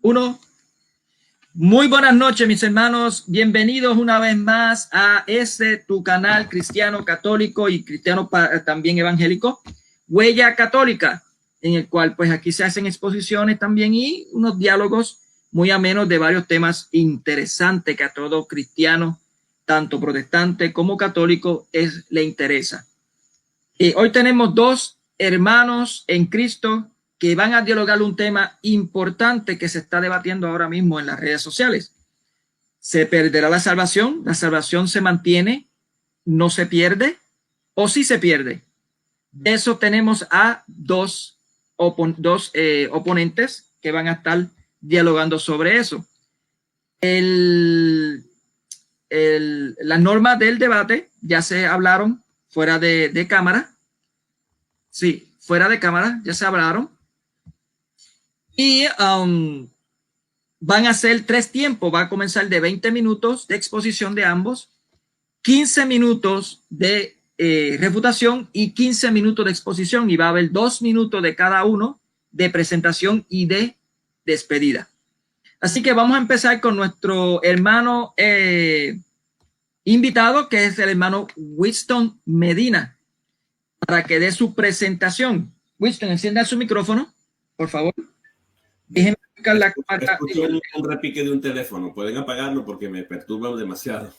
Uno. Muy buenas noches, mis hermanos. Bienvenidos una vez más a tu canal cristiano católico y cristiano también evangélico, Huella Católica, en el cual pues aquí se hacen exposiciones también y unos diálogos muy amenos de varios temas interesantes que a todo cristiano, tanto protestante como católico, le interesa. Hoy tenemos dos hermanos en Cristo que van a dialogar un tema importante que se está debatiendo ahora mismo en las redes sociales. ¿Se perderá la salvación? ¿La salvación se mantiene? ¿No se pierde? ¿O sí se pierde? De eso tenemos a dos oponentes que van a estar dialogando sobre eso. Las normas del debate ya se hablaron fuera de cámara. Sí, fuera de cámara ya se hablaron. Y van a ser 3 tiempos. Va a comenzar de 20 minutos de exposición de ambos, 15 minutos de refutación y 15 minutos de exposición. Y va a haber 2 minutos de cada uno de presentación y de despedida. Así que vamos a empezar con nuestro hermano invitado, que es el hermano Winston Medina, para que dé su presentación. Winston, encienda su micrófono, por favor. Déjenme buscar la cámara. Un repique de un teléfono. Pueden apagarlo porque me perturban demasiado.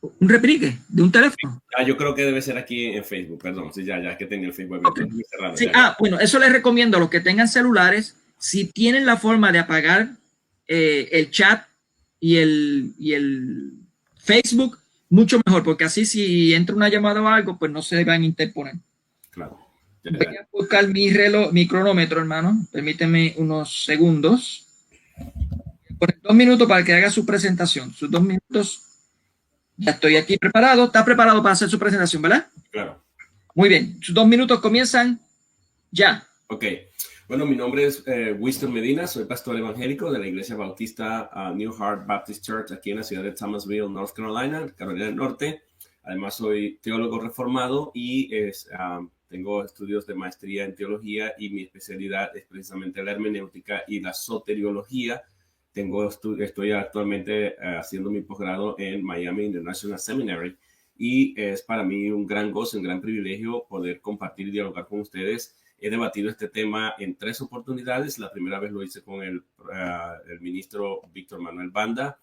¿Un repique de un teléfono? Yo creo que debe ser aquí en Facebook. Perdón, sí, ya que tenía el Facebook. Okay. Sí, bueno, eso les recomiendo a los que tengan celulares, si tienen la forma de apagar el chat y el Facebook, mucho mejor, porque así si entra una llamada o algo, pues no se van a interponer. Claro. Voy a buscar mi cronómetro, hermano. Permíteme unos segundos. Por 2 minutos para que haga su presentación. Sus 2 minutos. Ya estoy aquí preparado. ¿Está preparado para hacer su presentación, verdad? Claro. Muy bien. Sus 2 minutos comienzan ya. Ok. Bueno, mi nombre es Winston Medina. Soy pastor evangélico de la Iglesia Bautista New Heart Baptist Church aquí en la ciudad de Thomasville, North Carolina, Carolina del Norte. Además, soy teólogo reformado y tengo estudios de maestría en teología y mi especialidad es precisamente la hermenéutica y la soteriología. Estoy actualmente haciendo mi posgrado en Miami International Seminary y es para mí un gran gozo, un gran privilegio poder compartir y dialogar con ustedes. He debatido este tema en 3 oportunidades. La primera vez lo hice con el ministro Víctor Manuel Banda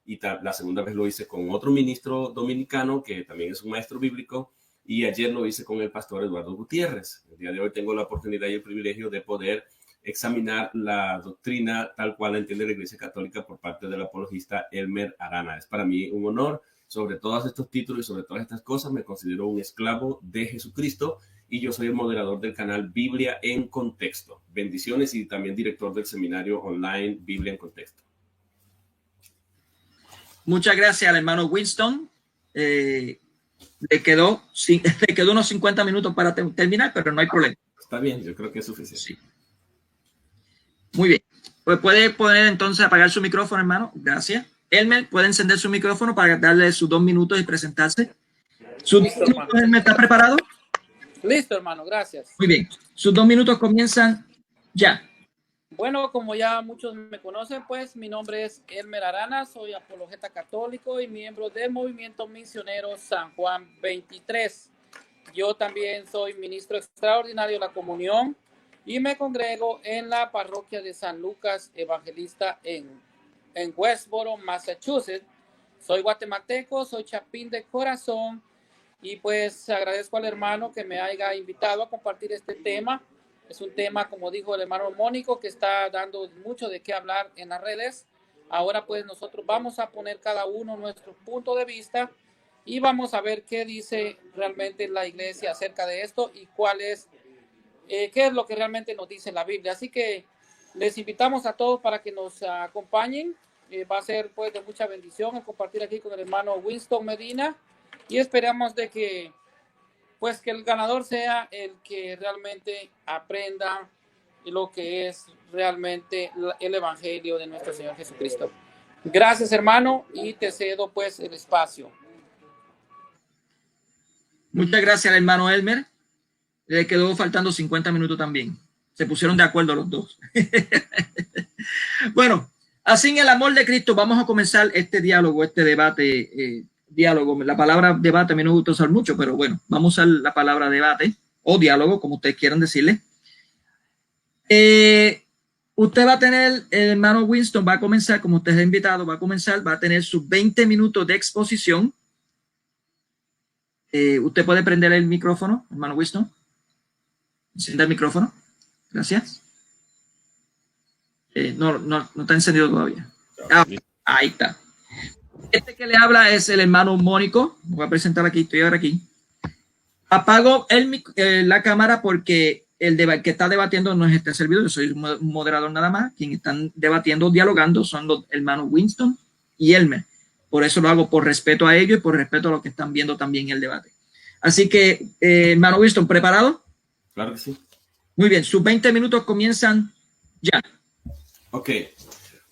y la segunda vez lo hice con otro ministro dominicano que también es un maestro bíblico. Y ayer lo hice con el pastor Eduardo Gutiérrez. El día de hoy tengo la oportunidad y el privilegio de poder examinar la doctrina tal cual la entiende la Iglesia Católica por parte del apologista Elmer Arana. Es para mí un honor. Sobre todos estos títulos y sobre todas estas cosas me considero un esclavo de Jesucristo y yo soy el moderador del canal Biblia en Contexto. Bendiciones y también director del seminario online Biblia en Contexto. Muchas gracias al hermano Winston. Le quedó unos 50 minutos para terminar, pero no hay problema. Está bien, yo creo que es suficiente. Sí. Muy bien. Pues puede poner entonces apagar su micrófono, hermano. Gracias. Elmer, puede encender su micrófono para darle sus 2 minutos y presentarse. Listo, hermano. Elmer, ¿está preparado? Listo, hermano, gracias. Muy bien. Sus 2 minutos comienzan ya. Bueno, como ya muchos me conocen, pues mi nombre es Elmer Arana, soy apologeta católico y miembro del Movimiento Misionero San Juan 23. Yo también soy ministro extraordinario de la comunión y me congrego en la parroquia de San Lucas Evangelista en Westboro, Massachusetts. Soy guatemalteco, soy chapín de corazón y pues agradezco al hermano que me haya invitado a compartir este tema. Es un tema, como dijo el hermano Mónico, que está dando mucho de qué hablar en las redes. Ahora pues nosotros vamos a poner cada uno nuestro punto de vista y vamos a ver qué dice realmente la iglesia acerca de esto y qué es lo que realmente nos dice la Biblia. Así que les invitamos a todos para que nos acompañen. Va a ser pues de mucha bendición el compartir aquí con el hermano Winston Medina y esperamos de que pues que el ganador sea el que realmente aprenda lo que es realmente el evangelio de nuestro Señor Jesucristo. Gracias, hermano, y te cedo pues el espacio. Muchas gracias al hermano Elmer. Le quedó faltando 50 minutos también. Se pusieron de acuerdo los dos. Bueno, Así en el amor de Cristo vamos a comenzar este diálogo, este debate, diálogo. La palabra debate a mí no me gusta usar mucho, pero bueno, vamos a usar la palabra debate o diálogo, como ustedes quieran decirle. Usted va a tener, el hermano Winston va a comenzar, como usted es invitado, va a tener sus 20 minutos de exposición. Usted puede prender el micrófono, hermano Winston. Encienda el micrófono. Gracias. No está encendido todavía. Ahí está. Este que le habla es el hermano Mónico. Me voy a presentar aquí, estoy ahora aquí. Apago la cámara porque el que está debatiendo no es este servidor, yo soy un moderador nada más. Quienes están debatiendo, dialogando son los hermanos Winston y Elmer. Por eso lo hago por respeto a ellos y por respeto a los que están viendo también el debate. Así que, hermano Winston, ¿preparado? Claro que sí. Muy bien, sus 20 minutos comienzan ya. Ok,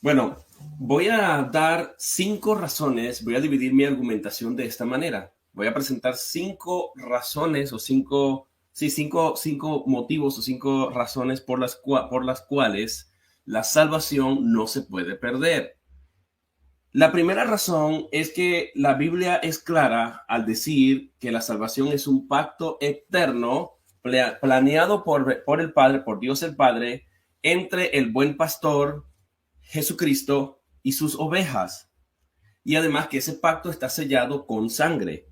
bueno, voy a dar 5 razones, voy a dividir mi argumentación de esta manera. Voy a presentar 5 razones o 5 motivos o 5 razones por las cuales la salvación no se puede perder. La primera razón es que la Biblia es clara al decir que la salvación es un pacto eterno planeado por el Padre, por Dios el Padre, entre el buen pastor Jesucristo y sus ovejas. Y además que ese pacto está sellado con sangre.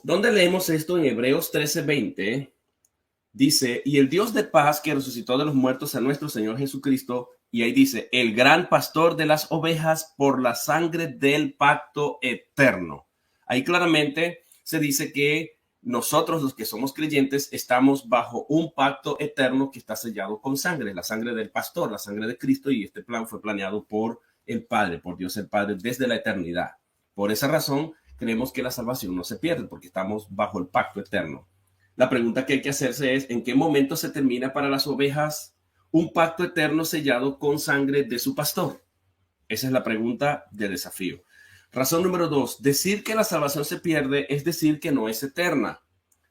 ¿Dónde leemos esto? En Hebreos 13:20 dice, y el Dios de paz que resucitó de los muertos a nuestro Señor Jesucristo, y ahí dice, el gran pastor de las ovejas por la sangre del pacto eterno. Ahí claramente se dice que nosotros los que somos creyentes estamos bajo un pacto eterno que está sellado con sangre, la sangre del pastor, la sangre de Cristo, y este plan fue planeado por el Padre, por Dios el Padre desde la eternidad. Por esa razón creemos que la salvación no se pierde porque estamos bajo el pacto eterno. La pregunta que hay que hacerse es, ¿en qué momento se termina para las ovejas un pacto eterno sellado con sangre de su pastor? Esa es la pregunta del desafío. Razón número 2, decir que la salvación se pierde es decir que no es eterna,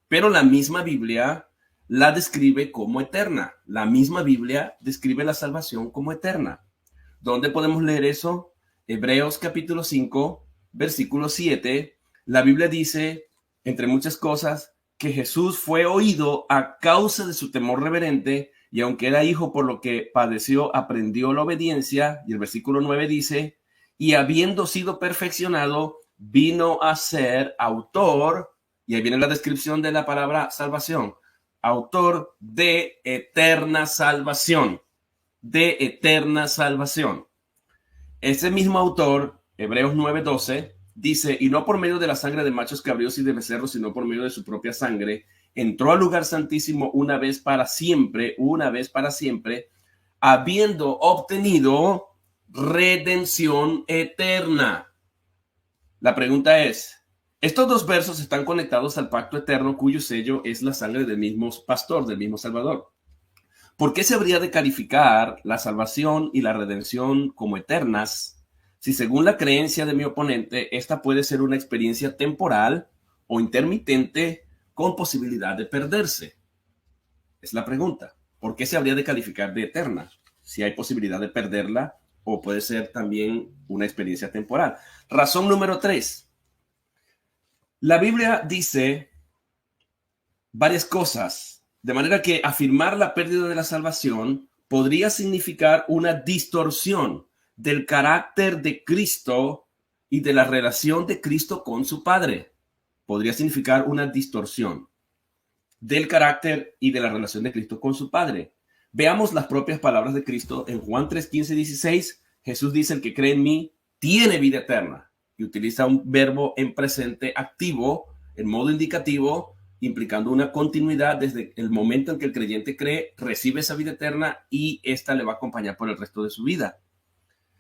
pero la misma Biblia la describe como eterna. La misma Biblia describe la salvación como eterna. ¿Dónde podemos leer eso? Hebreos capítulo 5, versículo 7. La Biblia dice, entre muchas cosas, que Jesús fue oído a causa de su temor reverente, y aunque era hijo por lo que padeció, aprendió la obediencia. Y el versículo 9 dice, y habiendo sido perfeccionado, vino a ser autor, y ahí viene la descripción de la palabra salvación, autor de eterna salvación, de eterna salvación. Ese mismo autor, Hebreos 9:12, dice, y no por medio de la sangre de machos cabríos y de becerros, sino por medio de su propia sangre, entró al lugar santísimo una vez para siempre, habiendo obtenido redención eterna. La pregunta es, estos dos versos están conectados al pacto eterno cuyo sello es la sangre del mismo pastor, del mismo Salvador. ¿Por qué se habría de calificar la salvación y la redención como eternas si, según la creencia de mi oponente, esta puede ser una experiencia temporal o intermitente con posibilidad de perderse? Es la pregunta. ¿Por qué se habría de calificar de eterna si hay posibilidad de perderla o puede ser también una experiencia temporal? Razón número 3. La Biblia dice varias cosas, de manera que afirmar la pérdida de la salvación podría significar una distorsión del carácter de Cristo y de la relación de Cristo con su Padre. Podría significar una distorsión del carácter y de la relación de Cristo con su Padre. Veamos las propias palabras de Cristo en Juan 3:15-16. Jesús dice, el que cree en mí tiene vida eterna. Y utiliza un verbo en presente activo, en modo indicativo, implicando una continuidad desde el momento en que el creyente cree, recibe esa vida eterna y esta le va a acompañar por el resto de su vida.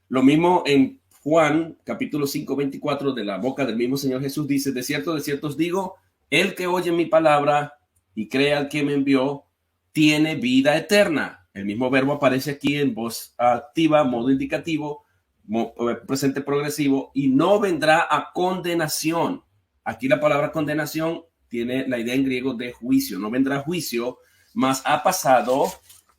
Lo mismo en Juan capítulo 5:24, de la boca del mismo Señor Jesús dice, de cierto os digo, el que oye mi palabra y cree al que me envió, tiene vida eterna. El mismo verbo aparece aquí en voz activa, modo indicativo, presente progresivo, y no vendrá a condenación. Aquí la palabra condenación tiene la idea en griego de juicio. No vendrá a juicio, mas ha pasado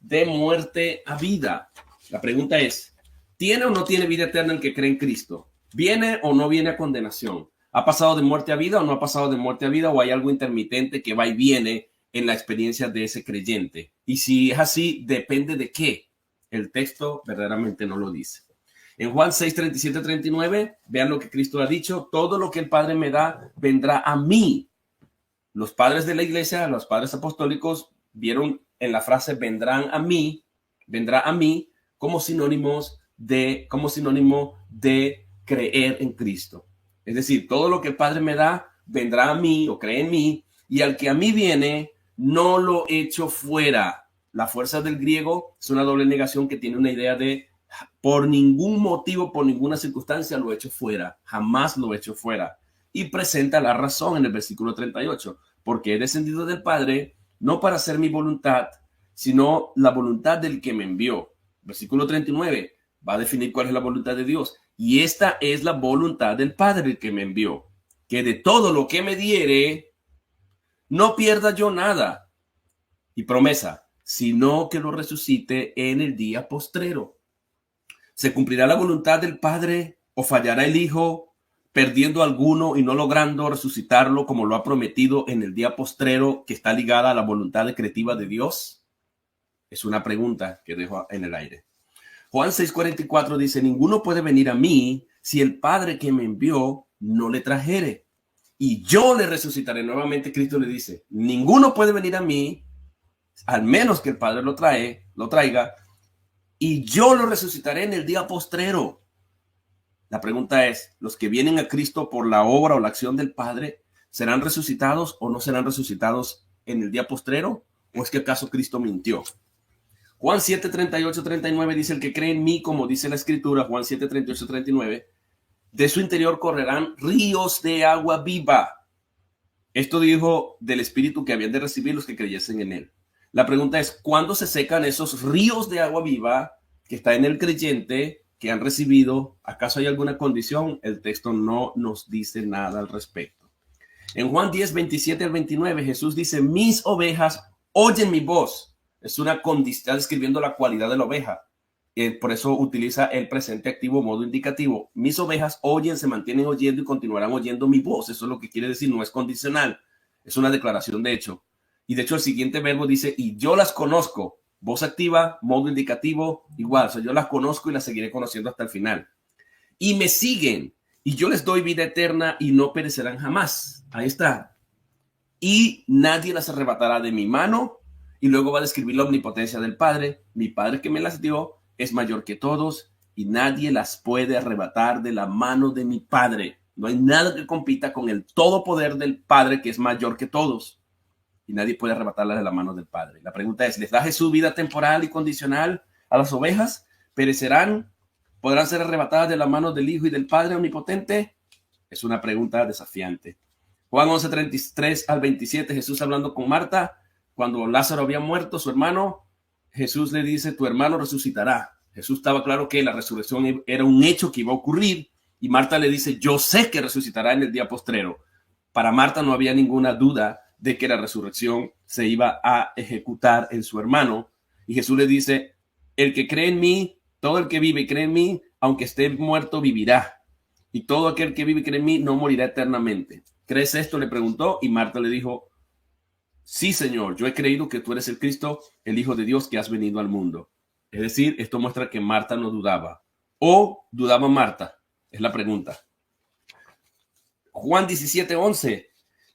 de muerte a vida. La pregunta es, ¿Tiene o no tiene vida eterna el que cree en Cristo? ¿Viene o no viene a condenación? ¿Ha pasado de muerte a vida o no ha pasado de muerte a vida? ¿O hay algo intermitente que va y viene en la experiencia de ese creyente? Y si es así, ¿depende de qué? El texto verdaderamente no lo dice. En Juan 6, 37, 39, vean lo que Cristo ha dicho: todo lo que el Padre me da vendrá a mí. Los padres de la iglesia, los padres apostólicos, vieron en la frase vendrá a mí como sinónimo de creer en Cristo. Es decir, todo lo que el Padre me da vendrá a mí o cree en mí, y al que a mí viene no lo echo fuera. La fuerza del griego es una doble negación que tiene una idea de por ningún motivo, por ninguna circunstancia lo echo fuera, jamás lo echo fuera. Y presenta la razón en el versículo 38, porque he descendido del Padre no para hacer mi voluntad, sino la voluntad del que me envió. Versículo 39 va a definir cuál es la voluntad de Dios. Y esta es la voluntad del Padre el que me envió, que de todo lo que me diere, no pierda yo nada. Y promesa, sino que lo resucite en el día postrero. ¿Se cumplirá la voluntad del Padre o fallará el Hijo, perdiendo alguno y no logrando resucitarlo como lo ha prometido en el día postrero, que está ligada a la voluntad decretiva de Dios? Es una pregunta que dejo en el aire. Juan 6:44 dice: ninguno puede venir a mí si el Padre que me envió no le trajere, y yo le resucitaré. Nuevamente Cristo le dice: ninguno puede venir a mí al menos que el Padre lo traiga, y yo lo resucitaré en el día postrero. La pregunta es: ¿los que vienen a Cristo por la obra o la acción del Padre serán resucitados o no serán resucitados en el día postrero? ¿O es que acaso Cristo mintió? Juan 7, 38, 39 dice: el que cree en mí, como dice la Escritura, Juan 7, 38, 39, de su interior correrán ríos de agua viva. Esto dijo del Espíritu que habían de recibir los que creyesen en él. La pregunta es: ¿cuándo se secan esos ríos de agua viva que está en el creyente, que han recibido? ¿Acaso hay alguna condición? El texto no nos dice nada al respecto. En Juan 10, 27 al 29, Jesús dice: mis ovejas oyen mi voz. Es una condición, está describiendo la cualidad de la oveja. Por eso utiliza el presente activo, modo indicativo. Mis ovejas oyen, se mantienen oyendo y continuarán oyendo mi voz. Eso es lo que quiere decir, no es condicional. Es una declaración de hecho. Y de hecho el siguiente verbo dice: y yo las conozco. Voz activa, modo indicativo, igual. O sea, yo las conozco y las seguiré conociendo hasta el final. Y me siguen, y yo les doy vida eterna y no perecerán jamás. Ahí está. Y nadie las arrebatará de mi mano. Y luego va a describir la omnipotencia del Padre. Mi Padre que me las dio es mayor que todos y nadie las puede arrebatar de la mano de mi Padre. No hay nada que compita con el todopoder del Padre, que es mayor que todos. Y nadie puede arrebatarlas de la mano del Padre. La pregunta es: ¿les da Jesús vida temporal y condicional a las ovejas? ¿Perecerán? ¿Podrán ser arrebatadas de la mano del Hijo y del Padre omnipotente? Es una pregunta desafiante. Juan 11, 33 al 27, Jesús hablando con Marta. Cuando Lázaro había muerto, su hermano, Jesús le dice: tu hermano resucitará. Jesús estaba claro que la resurrección era un hecho que iba a ocurrir. Y Marta le dice: yo sé que resucitará en el día postrero. Para Marta no había ninguna duda de que la resurrección se iba a ejecutar en su hermano. Y Jesús le dice: el que cree en mí, todo el que vive y cree en mí, aunque esté muerto, vivirá. Y todo aquel que vive y cree en mí no morirá eternamente. ¿Crees esto?, le preguntó. Y Marta le dijo: sí, Señor, yo he creído que tú eres el Cristo, el Hijo de Dios, que has venido al mundo. Es decir, esto muestra que Marta no dudaba. ¿O dudaba Marta? Es la pregunta. Juan 17, 11.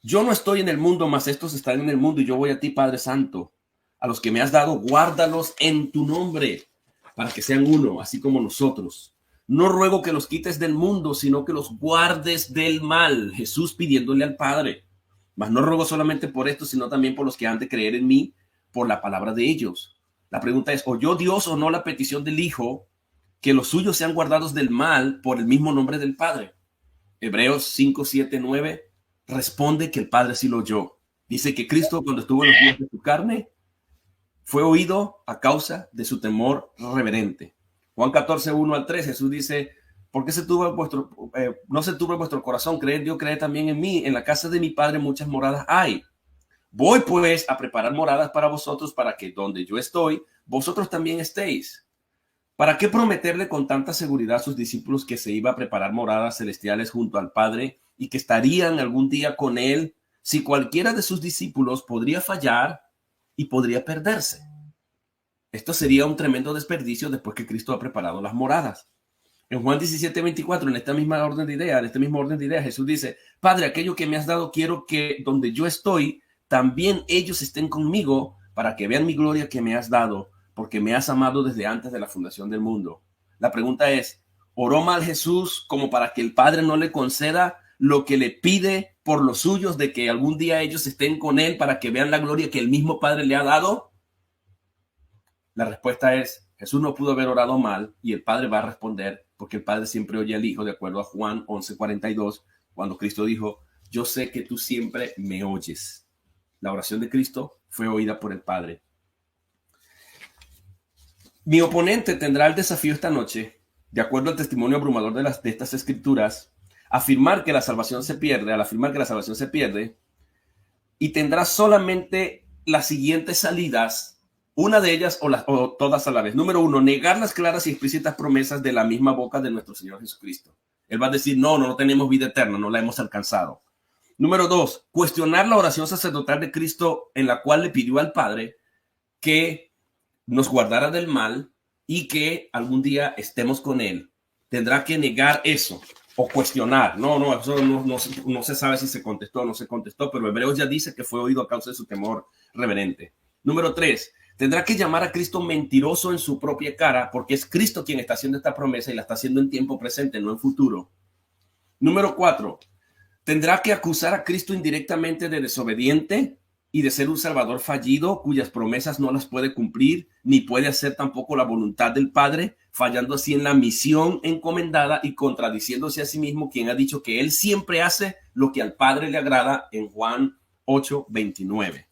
Yo no estoy en el mundo, mas estos están en el mundo, y yo voy a ti, Padre Santo. A los que me has dado, guárdalos en tu nombre, para que sean uno, así como nosotros. No ruego que los quites del mundo, sino que los guardes del mal. Jesús pidiéndole al Padre. Mas no ruego solamente por esto, sino también por los que han de creer en mí, por la palabra de ellos. La pregunta es: ¿oyó Dios o no la petición del Hijo, que los suyos sean guardados del mal por el mismo nombre del Padre? Hebreos 5, 7, 9 responde que el Padre sí lo oyó. Dice que Cristo, cuando estuvo en los días de su carne, fue oído a causa de su temor reverente. Juan 14, 1 al 3, Jesús dice: ¿por qué no se turbe vuestro corazón? Creed Dios, creed también en mí. En la casa de mi Padre muchas moradas hay. Voy pues a preparar moradas para vosotros, para que donde yo estoy, vosotros también estéis. ¿Para qué prometerle con tanta seguridad a sus discípulos que se iba a preparar moradas celestiales junto al Padre y que estarían algún día con él, si cualquiera de sus discípulos podría fallar y podría perderse? Esto sería un tremendo desperdicio después que Cristo ha preparado las moradas. En Juan 17:24, en esta misma orden de ideas, Jesús dice: Padre, aquello que me has dado, quiero que donde yo estoy, también ellos estén conmigo, para que vean mi gloria que me has dado, porque me has amado desde antes de la fundación del mundo. La pregunta es, ¿oró mal Jesús como para que el Padre no le conceda lo que le pide por los suyos, de que algún día ellos estén con él para que vean la gloria que el mismo Padre le ha dado? La respuesta es, Jesús no pudo haber orado mal, y el Padre va a responder, porque el Padre siempre oye al Hijo, de acuerdo a Juan 11:42, cuando Cristo dijo: yo sé que tú siempre me oyes. La oración de Cristo fue oída por el Padre. Mi oponente tendrá el desafío esta noche, de acuerdo al testimonio abrumador de estas escrituras, al afirmar que la salvación se pierde, y tendrá solamente las siguientes salidas, una de ellas o todas a la vez. Número 1, negar las claras y explícitas promesas de la misma boca de nuestro Señor Jesucristo. Él va a decir: no tenemos vida eterna, no la hemos alcanzado. Número 2, cuestionar la oración sacerdotal de Cristo, en la cual le pidió al Padre que nos guardara del mal y que algún día estemos con él. Tendrá que negar eso o cuestionar. Eso no se sabe si se contestó o no se contestó, pero Hebreos ya dice que fue oído a causa de su temor reverente. Número 3, tendrá que llamar a Cristo mentiroso en su propia cara, porque es Cristo quien está haciendo esta promesa y la está haciendo en tiempo presente, no en futuro. Número 4, tendrá que acusar a Cristo indirectamente de desobediente y de ser un salvador fallido, cuyas promesas no las puede cumplir, ni puede hacer tampoco la voluntad del Padre, fallando así en la misión encomendada y contradiciéndose a sí mismo, quien ha dicho que él siempre hace lo que al Padre le agrada, en Juan 8:29.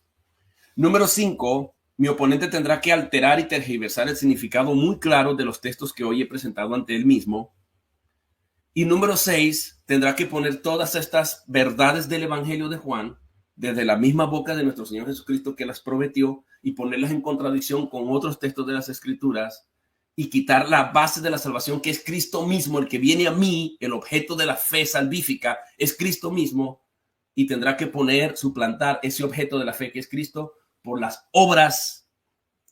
Número 5, mi oponente tendrá que alterar y tergiversar el significado muy claro de los textos que hoy he presentado ante él mismo. Y número 6, tendrá que poner todas estas verdades del Evangelio de Juan desde la misma boca de nuestro Señor Jesucristo, que las prometió, y ponerlas en contradicción con otros textos de las Escrituras, y quitar la base de la salvación, que es Cristo mismo, el que viene a mí, el objeto de la fe salvífica, es Cristo mismo, y tendrá que suplantar ese objeto de la fe que es Cristo por las obras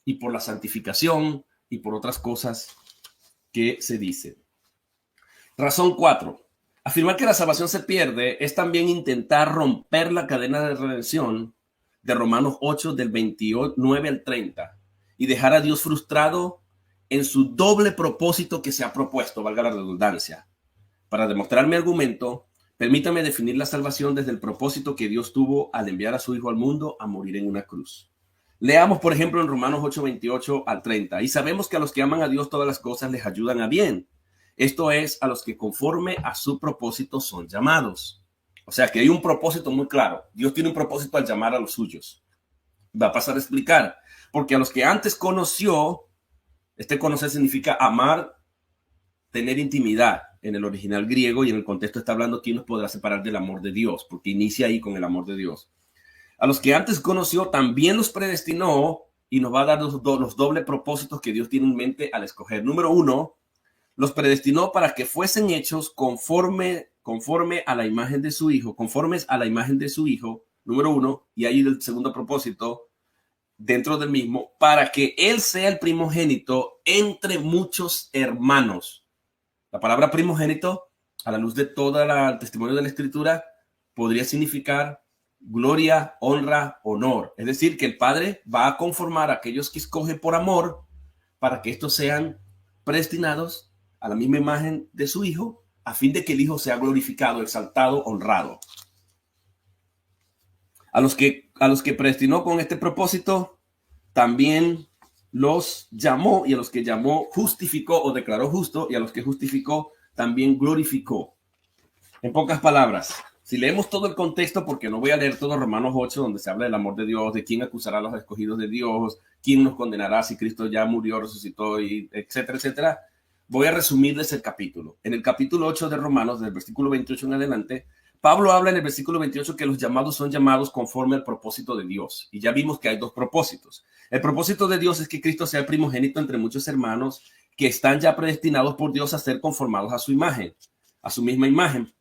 y por la santificación y por otras cosas que se dicen. Razón 4. Afirmar que la salvación se pierde es también intentar romper la cadena de redención de Romanos 8, del 29 al 30, y dejar a Dios frustrado en su doble propósito que se ha propuesto, valga la redundancia. Para demostrar mi argumento, permítame definir la salvación desde el propósito que Dios tuvo al enviar a su Hijo al mundo a morir en una cruz. Leamos, por ejemplo, en Romanos 8, 28 al 30. Y sabemos que a los que aman a Dios todas las cosas les ayudan a bien. Esto es, a los que conforme a su propósito son llamados. O sea que hay un propósito muy claro. Dios tiene un propósito al llamar a los suyos. Va a pasar a explicar. Porque a los que antes conoció, conocer significa amar, tener intimidad en el original griego, y en el contexto está hablando quién nos podrá separar del amor de Dios, porque inicia ahí con el amor de Dios. A los que antes conoció también los predestinó, y nos va a dar los dobles propósitos que Dios tiene en mente al escoger. Número 1, los predestinó para que fuesen hechos conforme a la imagen de su Hijo, conformes a la imagen de su Hijo, número 1, y ahí el segundo propósito dentro del mismo, para que Él sea el primogénito entre muchos hermanos. La palabra primogénito, a la luz de todo el testimonio de la Escritura, podría significar gloria, honra, honor. Es decir, que el Padre va a conformar a aquellos que escoge por amor para que estos sean predestinados a la misma imagen de su Hijo, a fin de que el Hijo sea glorificado, exaltado, honrado. A los que predestinó con este propósito, también los llamó, y a los que llamó justificó o declaró justo, y a los que justificó también glorificó. En pocas palabras, si leemos todo el contexto, porque no voy a leer todo Romanos 8, donde se habla del amor de Dios, de quién acusará a los escogidos de Dios, quién nos condenará si Cristo ya murió, resucitó, y etcétera, etcétera. Voy a resumirles el capítulo. En el capítulo 8 de Romanos, del versículo 28 en adelante, Pablo habla en el versículo 28 que los llamados son llamados conforme al propósito de Dios. Y ya vimos que hay dos propósitos. El propósito de Dios es que Cristo sea el primogénito entre muchos hermanos. que están ya predestinados por Dios a ser conformados a su imagen, a su misma imagen.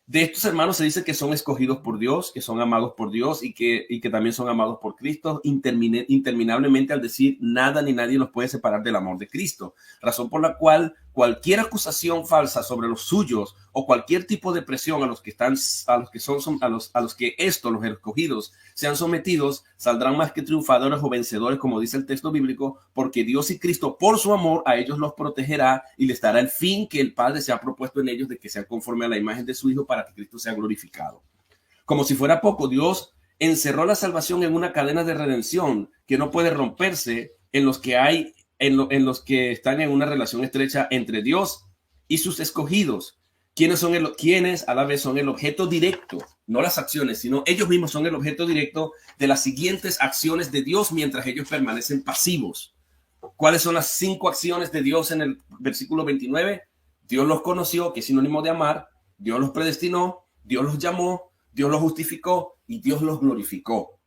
De estos hermanos se dice que son escogidos por Dios, que son amados por Dios y que también son amados por Cristo interminablemente, al decir nada ni nadie los puede separar del amor de Cristo. Razón por la cual cualquier acusación falsa sobre los suyos o cualquier tipo de presión a los que los escogidos sean sometidos, saldrán más que triunfadores o vencedores, como dice el texto bíblico, porque Dios y Cristo por su amor a ellos los protegerá y les dará el fin que el Padre se ha propuesto en ellos, de que sean conforme a la imagen de su Hijo, para que Cristo sea glorificado. Como si fuera poco, Dios encerró la salvación en una cadena de redención que no puede romperse en los que están en una relación estrecha entre Dios y sus escogidos, quienes a la vez son el objeto directo, no las acciones, sino ellos mismos son el objeto directo de las siguientes acciones de Dios mientras ellos permanecen pasivos. ¿Cuáles son las 5 acciones de Dios en el versículo 29? Dios los conoció, que es sinónimo de amar. Dios los predestinó, Dios los llamó, Dios los justificó y Dios los glorificó.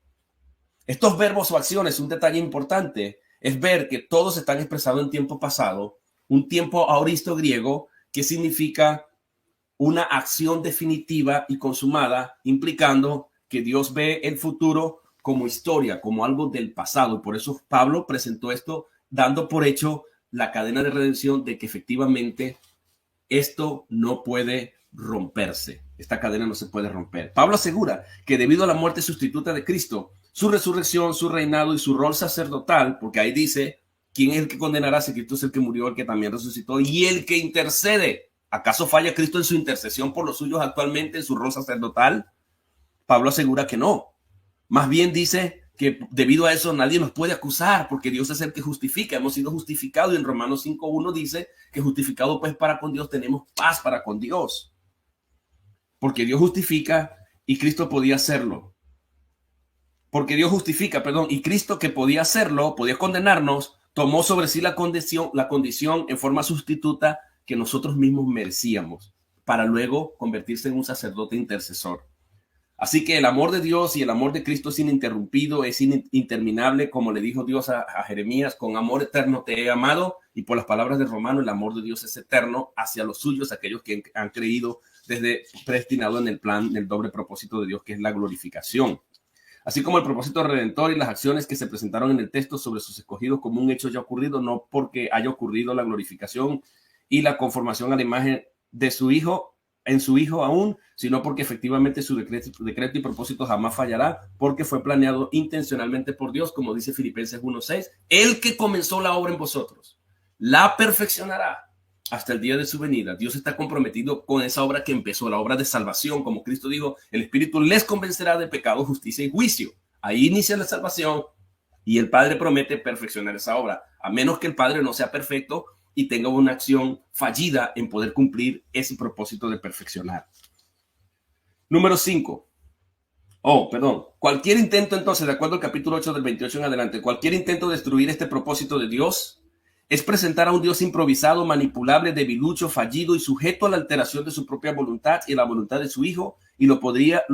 Estos verbos o acciones, un detalle importante es ver que todos están expresados en tiempo pasado, un tiempo aoristo griego, que significa una acción definitiva y consumada, implicando que Dios ve el futuro como historia, como algo del pasado. Y por eso Pablo presentó esto, dando por hecho la cadena de redención, de que efectivamente esto no puede romperse. Esta cadena no se puede romper. Pablo asegura que debido a la muerte sustituta de Cristo, su resurrección, su reinado y su rol sacerdotal, porque ahí dice, ¿quién es el que condenará si Cristo es el que murió, el que también resucitó y el que intercede? ¿Acaso falla Cristo en su intercesión por los suyos actualmente, en su rol sacerdotal? Pablo asegura que no. Más bien dice que debido a eso nadie nos puede acusar, porque Dios es el que justifica. Hemos sido justificados, y en Romanos 5:1 dice que justificado pues para con Dios, tenemos paz para con Dios. Porque Dios justifica y Cristo podía hacerlo. Porque Dios justifica, y Cristo, que podía hacerlo, podía condenarnos, tomó sobre sí la condición en forma sustituta que nosotros mismos merecíamos, para luego convertirse en un sacerdote intercesor. Así que el amor de Dios y el amor de Cristo es ininterrumpido, es interminable, como le dijo Dios a Jeremías: con amor eterno te he amado. Y por las palabras de Romano, el amor de Dios es eterno hacia los suyos, aquellos que han creído desde predestinado en el plan del doble propósito de Dios, que es la glorificación. Así como el propósito redentor y las acciones que se presentaron en el texto sobre sus escogidos como un hecho ya ocurrido, no porque haya ocurrido la glorificación y la conformación a la imagen de su Hijo, en su Hijo aún, sino porque efectivamente su decreto y propósito jamás fallará, porque fue planeado intencionalmente por Dios, como dice Filipenses 1:6, el que comenzó la obra en vosotros, la perfeccionará hasta el día de su venida. Dios está comprometido con esa obra que empezó, la obra de salvación. Como Cristo dijo, el Espíritu les convencerá de pecado, justicia y juicio. Ahí inicia la salvación y el Padre promete perfeccionar esa obra, a menos que el Padre no sea perfecto y tenga una acción fallida en poder cumplir ese propósito de perfeccionar. Número 5. Cualquier intento, entonces, de acuerdo al capítulo 8 del 28 en adelante, cualquier intento de destruir este propósito de Dios es presentar a un Dios improvisado, manipulable, debilucho, fallido y sujeto a la alteración de su propia voluntad y la voluntad de su Hijo, y lo podría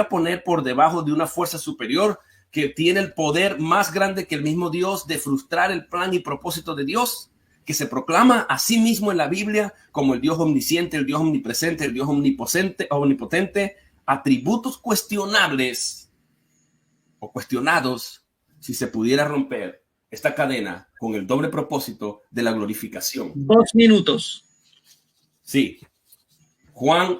poner por debajo de una fuerza superior que tiene el poder más grande que el mismo Dios de frustrar el plan y propósito de Dios, que se proclama a sí mismo en la Biblia como el Dios omnisciente, el Dios omnipresente, el Dios omnipotente, atributos cuestionables o cuestionados si se pudiera romper esta cadena con el doble propósito de la glorificación. 2 minutos. Sí.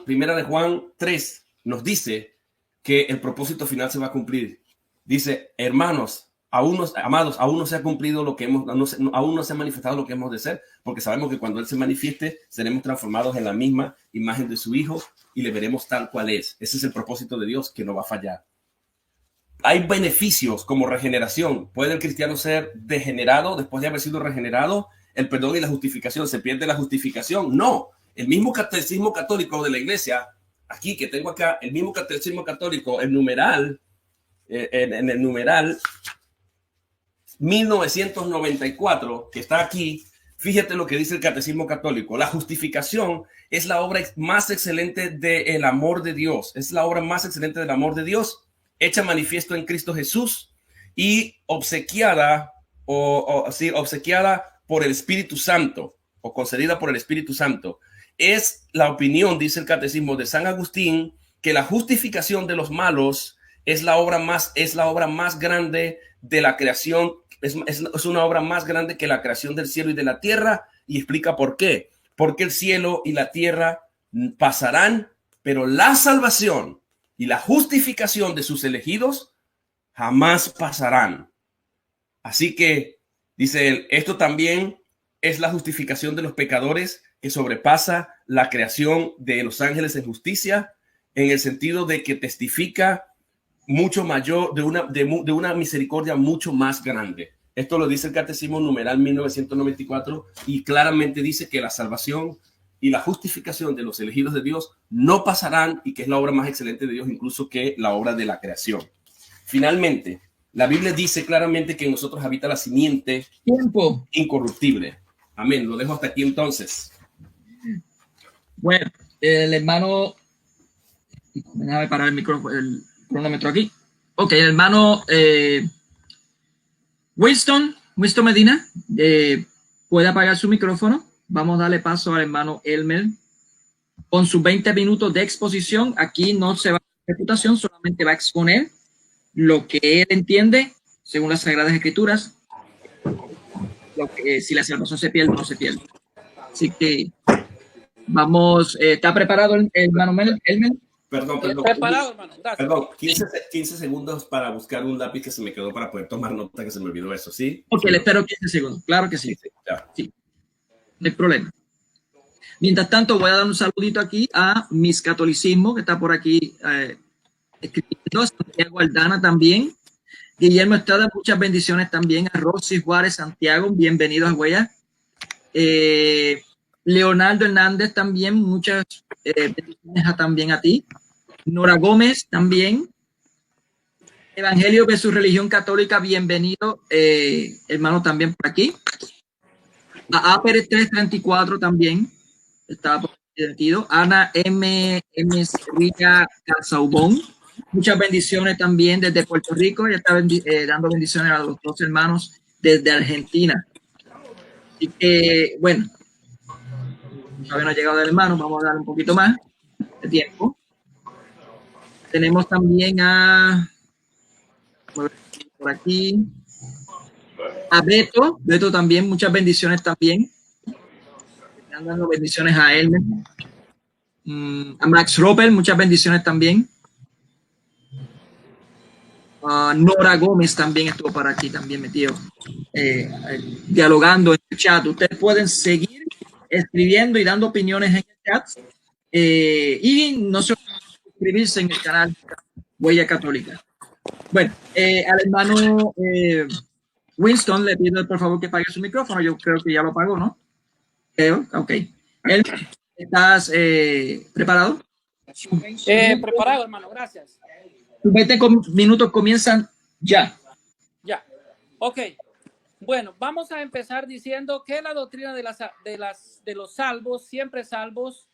Primera de Juan 3 nos dice que el propósito final se va a cumplir. Dice, hermanos, amados, aún no se ha cumplido lo que aún no se ha manifestado lo que hemos de ser, porque sabemos que cuando Él se manifieste, seremos transformados en la misma imagen de su Hijo y le veremos tal cual es. Ese es el propósito de Dios, que no va a fallar. Hay beneficios como regeneración. ¿Puede el cristiano ser degenerado después de haber sido regenerado? El perdón y la justificación. ¿Se pierde la justificación? No. El mismo catecismo católico de la iglesia, aquí que tengo acá, el mismo catecismo católico, el numeral, en el numeral 1994, que está aquí, fíjate lo que dice el catecismo católico. La justificación es la obra más excelente del amor de Dios. Es la obra más excelente del amor de Dios, hecha manifiesto en Cristo Jesús y obsequiada por el Espíritu Santo o concedida por el Espíritu Santo. Es la opinión, dice el Catecismo de San Agustín, que la justificación de los malos es la obra más grande de la creación, es una obra más grande que la creación del cielo y de la tierra, y explica por qué. Porque el cielo y la tierra pasarán, pero la salvación y la justificación de sus elegidos jamás pasarán. Así que, dice él, esto también es la justificación de los pecadores que sobrepasa la creación de los ángeles en justicia, en el sentido de que testifica mucho mayor, de una misericordia mucho más grande. Esto lo dice el Catecismo numeral 1994 y claramente dice que la salvación y la justificación de los elegidos de Dios no pasarán y que es la obra más excelente de Dios incluso que la obra de la creación. Finalmente, la Biblia dice claramente que en nosotros habita la simiente incorruptible. Amén. Lo dejo hasta aquí entonces. Bueno, el hermano, déjame parar el micrófono, el cronómetro aquí. Ok, el hermano Winston Medina puede apagar su micrófono. Vamos a darle paso al hermano Elmer con sus 20 minutos de exposición. Aquí no se va a hacer reputación, solamente va a exponer lo que él entiende según las Sagradas Escrituras. Si la salvación se pierde o no se pierde. Así que vamos, ¿está preparado el hermano Elmer? Perdón. Preparado, hermano. Gracias. Perdón, 15 segundos para buscar un lápiz que se me quedó para poder tomar nota, que se me olvidó eso, ¿sí? Ok, le espero 15 segundos. Claro que sí. Sí. No hay problema. Mientras tanto, voy a dar un saludito aquí a Miss Catolicismo, que está por aquí escribiendo, a Santiago Aldana también. Guillermo Estrada, muchas bendiciones también. A Rosy Juárez Santiago, bienvenidos a Huella. Leonardo Hernández también, muchas bendiciones también a ti. Nora Gómez también. Evangelio de su religión católica, bienvenido, hermano, también por aquí. A Apere 334 también estaba por aquí. Ana M. Sevilla Calzaubón, muchas bendiciones también desde Puerto Rico. Ya está dando bendiciones a los dos hermanos desde Argentina. Así que, bueno, todavía no ha llegado el hermano, vamos a dar un poquito más de tiempo. Tenemos también por aquí a Beto también, muchas bendiciones también. Están dando bendiciones a él. A Max Roper, muchas bendiciones también. Nora Gómez también estuvo por aquí, también metido, dialogando en el chat. Ustedes pueden seguir escribiendo y dando opiniones en el chat. Y no se olviden de suscribirse en el canal Huella Católica. Bueno, al hermano Winston le pido por favor que apague su micrófono. Yo creo que ya lo apagó, ¿no? Ok. ¿Estás preparado? Preparado, hermano, gracias. Tus 20 minutos comienzan ya. Ya. Ok. Bueno, vamos a empezar diciendo que la doctrina de los salvos, siempre salvos,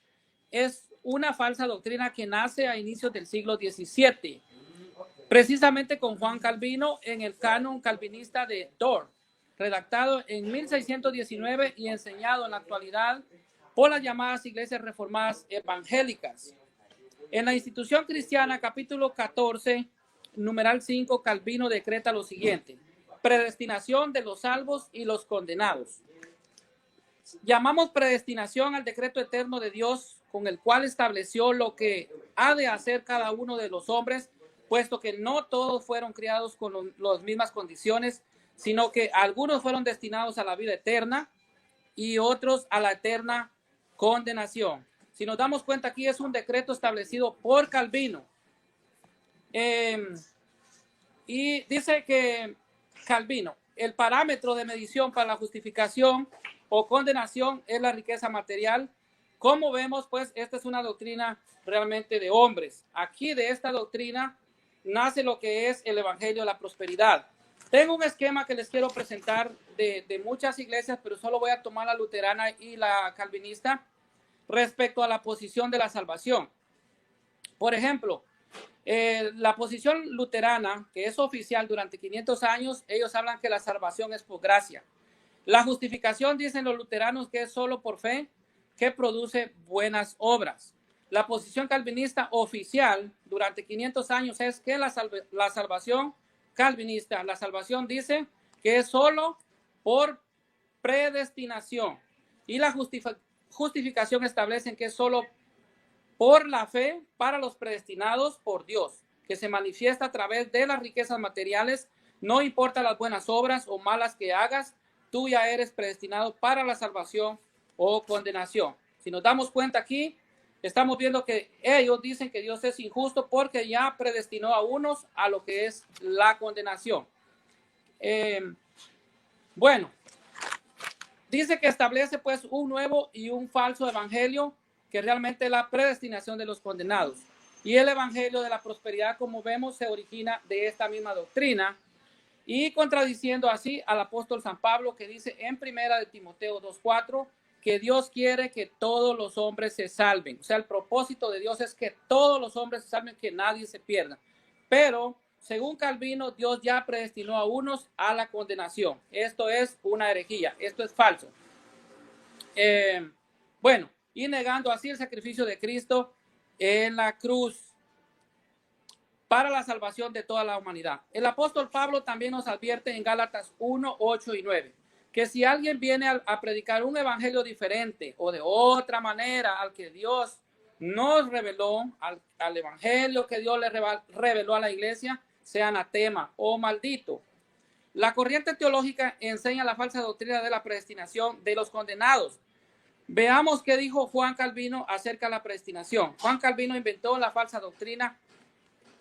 es una falsa doctrina que nace a inicios del siglo XVII, precisamente con Juan Calvino en el canon calvinista de Dort, redactado en 1619 y enseñado en la actualidad por las llamadas iglesias reformadas evangélicas. En la institución cristiana, capítulo 14, numeral 5, Calvino decreta lo siguiente: predestinación de los salvos y los condenados. Llamamos predestinación al decreto eterno de Dios con el cual estableció lo que ha de hacer cada uno de los hombres, puesto que no todos fueron criados con las mismas condiciones, sino que algunos fueron destinados a la vida eterna y otros a la eterna condenación. Si nos damos cuenta, aquí es un decreto establecido por Calvino. Y dice que Calvino, el parámetro de medición para la justificación o condenación es la riqueza material. Como vemos, pues, esta es una doctrina realmente de hombres. Aquí de esta doctrina nace lo que es el evangelio de la prosperidad. Tengo un esquema que les quiero presentar de muchas iglesias, pero solo voy a tomar la luterana y la calvinista respecto a la posición de la salvación. Por ejemplo, la posición luterana, que es oficial durante 500 años, ellos hablan que la salvación es por gracia. La justificación, dicen los luteranos, que es solo por fe, que produce buenas obras. La posición calvinista oficial durante 500 años es que la salvación calvinista, la salvación dice que es solo por predestinación, y la justificación establece que es solo por la fe para los predestinados por Dios, que se manifiesta a través de las riquezas materiales. No importa las buenas obras o malas que hagas, tú ya eres predestinado para la salvación o condenación. Si nos damos cuenta aquí, estamos viendo que ellos dicen que Dios es injusto porque ya predestinó a unos a lo que es la condenación. Bueno, dice que establece pues un nuevo y un falso evangelio, que realmente es la predestinación de los condenados. Y el evangelio de la prosperidad, como vemos, se origina de esta misma doctrina, y contradiciendo así al apóstol San Pablo, que dice en primera de Timoteo 2:4 que Dios quiere que todos los hombres se salven. O sea, el propósito de Dios es que todos los hombres se salven, que nadie se pierda. Pero según Calvino, Dios ya predestinó a unos a la condenación. Esto es una herejía, esto es falso. Bueno, y negando así el sacrificio de Cristo en la cruz para la salvación de toda la humanidad. El apóstol Pablo también nos advierte en Gálatas 1, 8 y 9, que si alguien viene a predicar un evangelio diferente o de otra manera al que Dios nos reveló, al evangelio que Dios le reveló a la iglesia, sea anatema o maldito. La corriente teológica enseña la falsa doctrina de la predestinación de los condenados. Veamos qué dijo Juan Calvino acerca de la predestinación. Juan Calvino inventó la falsa doctrina.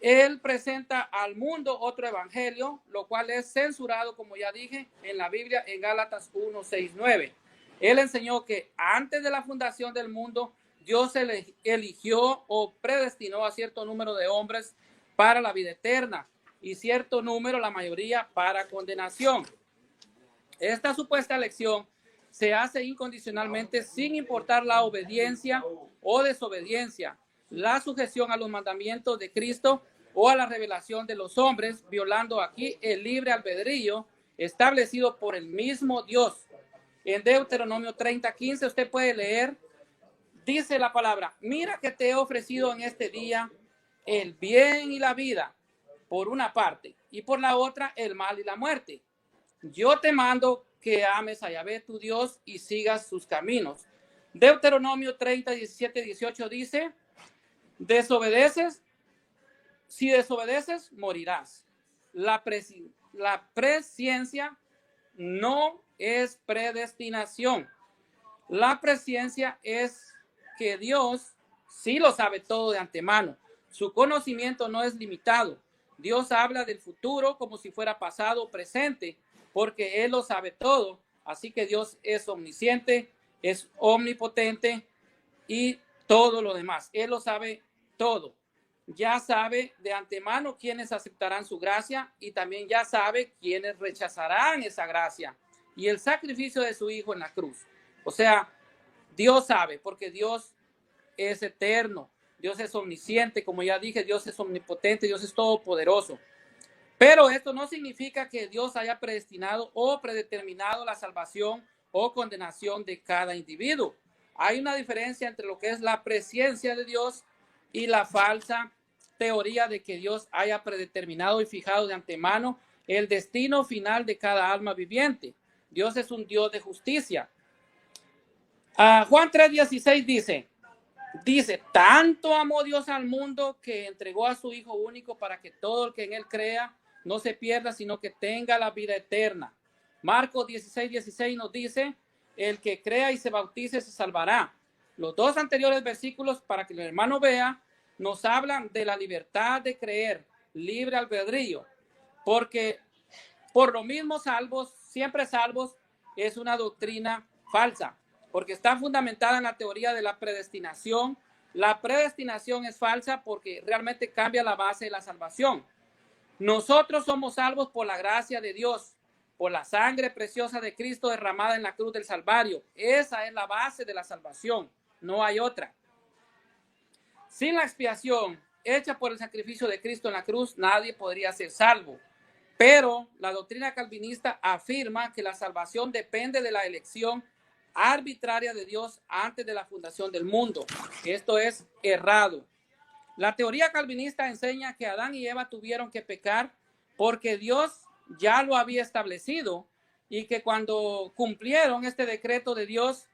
Él presenta al mundo otro evangelio, lo cual es censurado, como ya dije, en la Biblia, en Gálatas 1, 6, 9. Él enseñó que antes de la fundación del mundo, Dios eligió o predestinó a cierto número de hombres para la vida eterna y cierto número, la mayoría, para condenación. Esta supuesta elección se hace incondicionalmente sin importar la obediencia o desobediencia, la sujeción a los mandamientos de Cristo o a la revelación de los hombres, violando aquí el libre albedrío establecido por el mismo Dios. En Deuteronomio 30:15 usted puede leer, dice la palabra: mira que te he ofrecido en este día el bien y la vida, por una parte, y por la otra el mal y la muerte. Yo te mando que ames a Yahvé tu Dios y sigas sus caminos. Deuteronomio 30, 17, 18 dice: si desobedeces, morirás. La presciencia no es predestinación. La presciencia es que Dios sí lo sabe todo de antemano. Su conocimiento no es limitado. Dios habla del futuro como si fuera pasado o presente, porque Él lo sabe todo. Así que Dios es omnisciente, es omnipotente y todo lo demás. Él lo sabe todo. Ya sabe de antemano quiénes aceptarán su gracia y también ya sabe quiénes rechazarán esa gracia y el sacrificio de su Hijo en la cruz. O sea, Dios sabe, porque Dios es eterno, Dios es omnisciente, como ya dije, Dios es omnipotente, Dios es todopoderoso. Pero esto no significa que Dios haya predestinado o predeterminado la salvación o condenación de cada individuo. Hay una diferencia entre lo que es la presciencia de Dios y la falsa teoría de que Dios haya predeterminado y fijado de antemano el destino final de cada alma viviente. Dios es un Dios de justicia. Juan 3:16 dice, tanto amó Dios al mundo que entregó a su Hijo único para que todo el que en él crea no se pierda, sino que tenga la vida eterna. Marcos 16:16 nos dice, el que crea y se bautice se salvará. Los dos anteriores versículos, para que el hermano vea, nos hablan de la libertad de creer, libre albedrío, porque por lo mismo salvos, siempre salvos, es una doctrina falsa, porque está fundamentada en la teoría de la predestinación. La predestinación es falsa porque realmente cambia la base de la salvación. Nosotros somos salvos por la gracia de Dios, por la sangre preciosa de Cristo derramada en la cruz del Calvario. Esa es la base de la salvación, no hay otra. Sin la expiación hecha por el sacrificio de Cristo en la cruz, nadie podría ser salvo. Pero la doctrina calvinista afirma que la salvación depende de la elección arbitraria de Dios antes de la fundación del mundo. Esto es errado. La teoría calvinista enseña que Adán y Eva tuvieron que pecar porque Dios ya lo había establecido y que cuando cumplieron este decreto de Dios,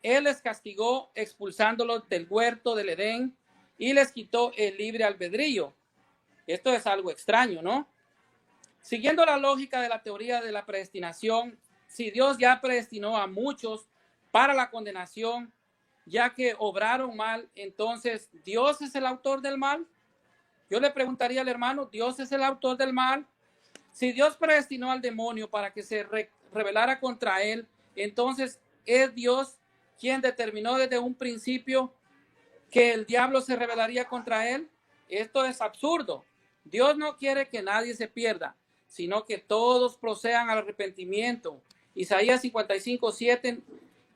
Él les castigó expulsándolos del huerto del Edén y les quitó el libre albedrío. Esto es algo extraño, ¿no? Siguiendo la lógica de la teoría de la predestinación, si Dios ya predestinó a muchos para la condenación, ya que obraron mal, entonces ¿Dios es el autor del mal? Yo le preguntaría al hermano, ¿Dios es el autor del mal? Si Dios predestinó al demonio para que se rebelara contra él, entonces ¿es Dios quien determinó desde un principio que el diablo se rebelaría contra él? Esto es absurdo. Dios no quiere que nadie se pierda, sino que todos procedan al arrepentimiento. Isaías 55:7,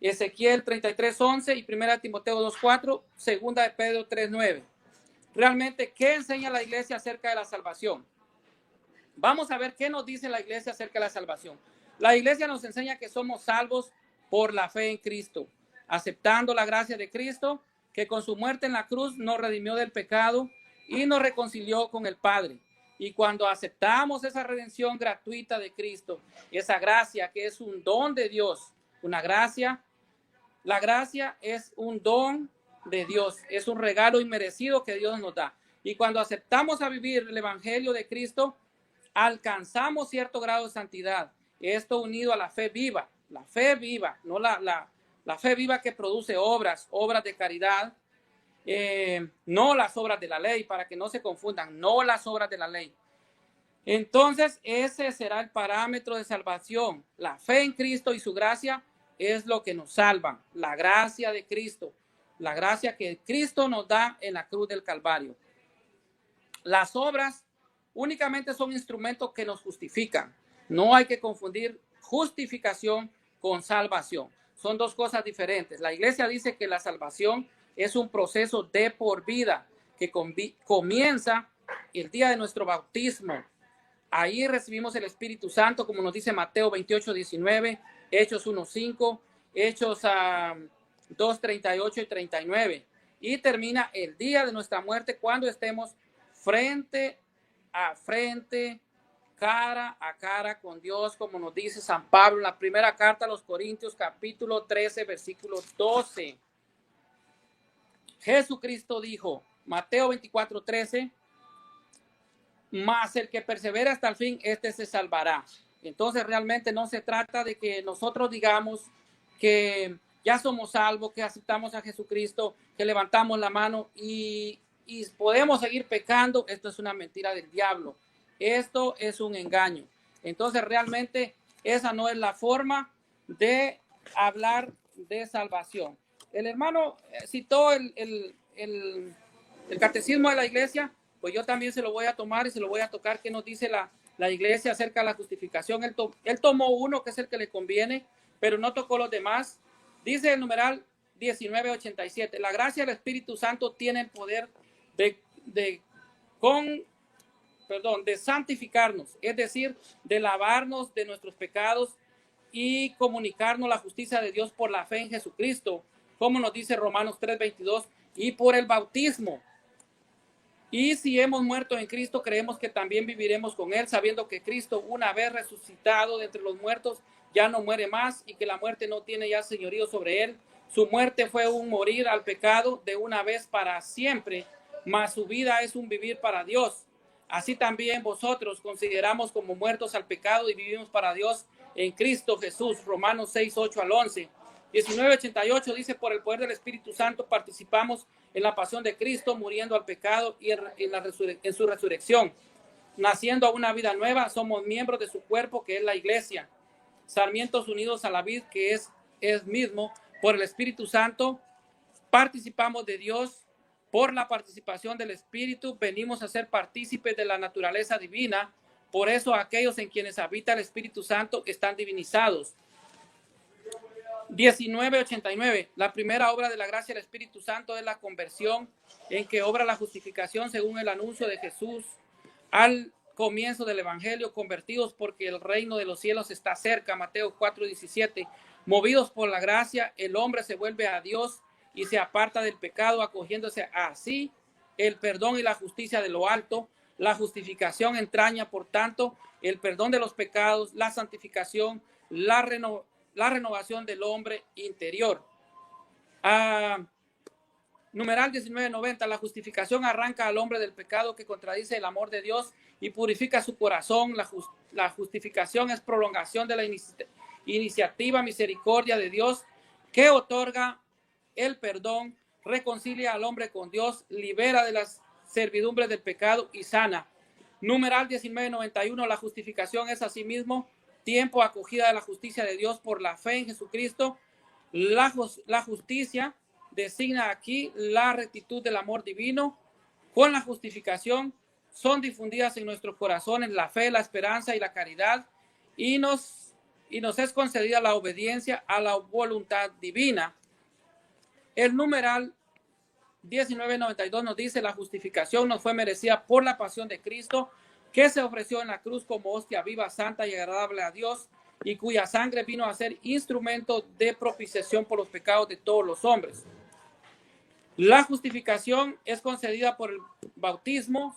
Ezequiel 33:11 y 1 Timoteo 2:4, 2 de Pedro 3:9. Realmente, ¿qué enseña la iglesia acerca de la salvación? Vamos a ver qué nos dice la iglesia acerca de la salvación. La iglesia nos enseña que somos salvos por la fe en Cristo, aceptando la gracia de Cristo, que con su muerte en la cruz nos redimió del pecado y nos reconcilió con el Padre. Y cuando aceptamos esa redención gratuita de Cristo, esa gracia que es un don de Dios, una gracia, la gracia es un don de Dios, es un regalo inmerecido que Dios nos da. Y cuando aceptamos a vivir el evangelio de Cristo, alcanzamos cierto grado de santidad. Esto unido a la fe viva, no la fe viva que produce obras de caridad, no las obras de la ley, para que no se confundan, no las obras de la ley. Entonces, ese será el parámetro de salvación. La fe en Cristo y su gracia es lo que nos salva. La gracia de Cristo, la gracia que Cristo nos da en la cruz del Calvario. Las obras únicamente son instrumentos que nos justifican. No hay que confundir justificación con salvación. Son dos cosas diferentes. La iglesia dice que la salvación es un proceso de por vida que comienza el día de nuestro bautismo. Ahí recibimos el Espíritu Santo, como nos dice Mateo 28:19, Hechos 1:5, Hechos 2:38 y 39. Y termina el día de nuestra muerte cuando estemos frente a frente, cara a cara con Dios, como nos dice San Pablo en la primera carta a los Corintios, capítulo 13, versículo 12. Jesucristo dijo, Mateo 24:13, mas el que persevera hasta el fin, este se salvará. Entonces realmente no se trata de que nosotros digamos que ya somos salvos, que aceptamos a Jesucristo, que levantamos la mano y podemos seguir pecando. Esto es una mentira del diablo. Esto es un engaño. Entonces realmente esa no es la forma de hablar de salvación. El hermano citó el catecismo de la iglesia, pues yo también se lo voy a tomar y se lo voy a tocar. ¿Qué nos dice la iglesia acerca de la justificación? Él tomó uno que es el que le conviene, pero no tocó los demás. Dice el numeral 1987, la gracia del Espíritu Santo tiene el poder de santificarnos, es decir, de lavarnos de nuestros pecados y comunicarnos la justicia de Dios por la fe en Jesucristo, como nos dice Romanos 3:22, y por el bautismo. Y si hemos muerto en Cristo, creemos que también viviremos con Él, sabiendo que Cristo, una vez resucitado de entre los muertos, ya no muere más y que la muerte no tiene ya señorío sobre Él. Su muerte fue un morir al pecado de una vez para siempre, mas su vida es un vivir para Dios. Así también vosotros consideramos como muertos al pecado y vivimos para Dios en Cristo Jesús. Romanos 6:8 al 11. 19:88 dice, por el poder del Espíritu Santo participamos en la pasión de Cristo, muriendo al pecado y en su resurrección. Naciendo a una vida nueva, somos miembros de su cuerpo, que es la iglesia. Sarmientos unidos a la vid, que es mismo. Por el Espíritu Santo participamos de Dios. Por la participación del Espíritu venimos a ser partícipes de la naturaleza divina. Por eso aquellos en quienes habita el Espíritu Santo están divinizados. 19:89. La primera obra de la gracia del Espíritu Santo es la conversión, en que obra la justificación según el anuncio de Jesús al comienzo del evangelio, convertidos porque el reino de los cielos está cerca, Mateo 4:17. Movidos por la gracia, el hombre se vuelve a Dios y se aparta del pecado, acogiéndose así el perdón y la justicia de lo alto. La justificación entraña, por tanto, el perdón de los pecados, la santificación, la renovación del hombre interior. Numeral 1990, la justificación arranca al hombre del pecado que contradice el amor de Dios y purifica su corazón. La justificación es prolongación de la iniciativa misericordia de Dios que otorga el perdón, reconcilia al hombre con Dios, libera de las servidumbres del pecado y sana. Numeral 1991, la justificación es asimismo tiempo acogida de la justicia de Dios por la fe en Jesucristo. La justicia designa aquí la rectitud del amor divino. Con la justificación son difundidas en nuestros corazones la fe, la esperanza y la caridad, y nos es concedida la obediencia a la voluntad divina. El numeral 1992 nos dice: la justificación nos fue merecida por la pasión de Cristo, que se ofreció en la cruz como hostia viva, santa y agradable a Dios, y cuya sangre vino a ser instrumento de propiciación por los pecados de todos los hombres. La justificación es concedida por el bautismo,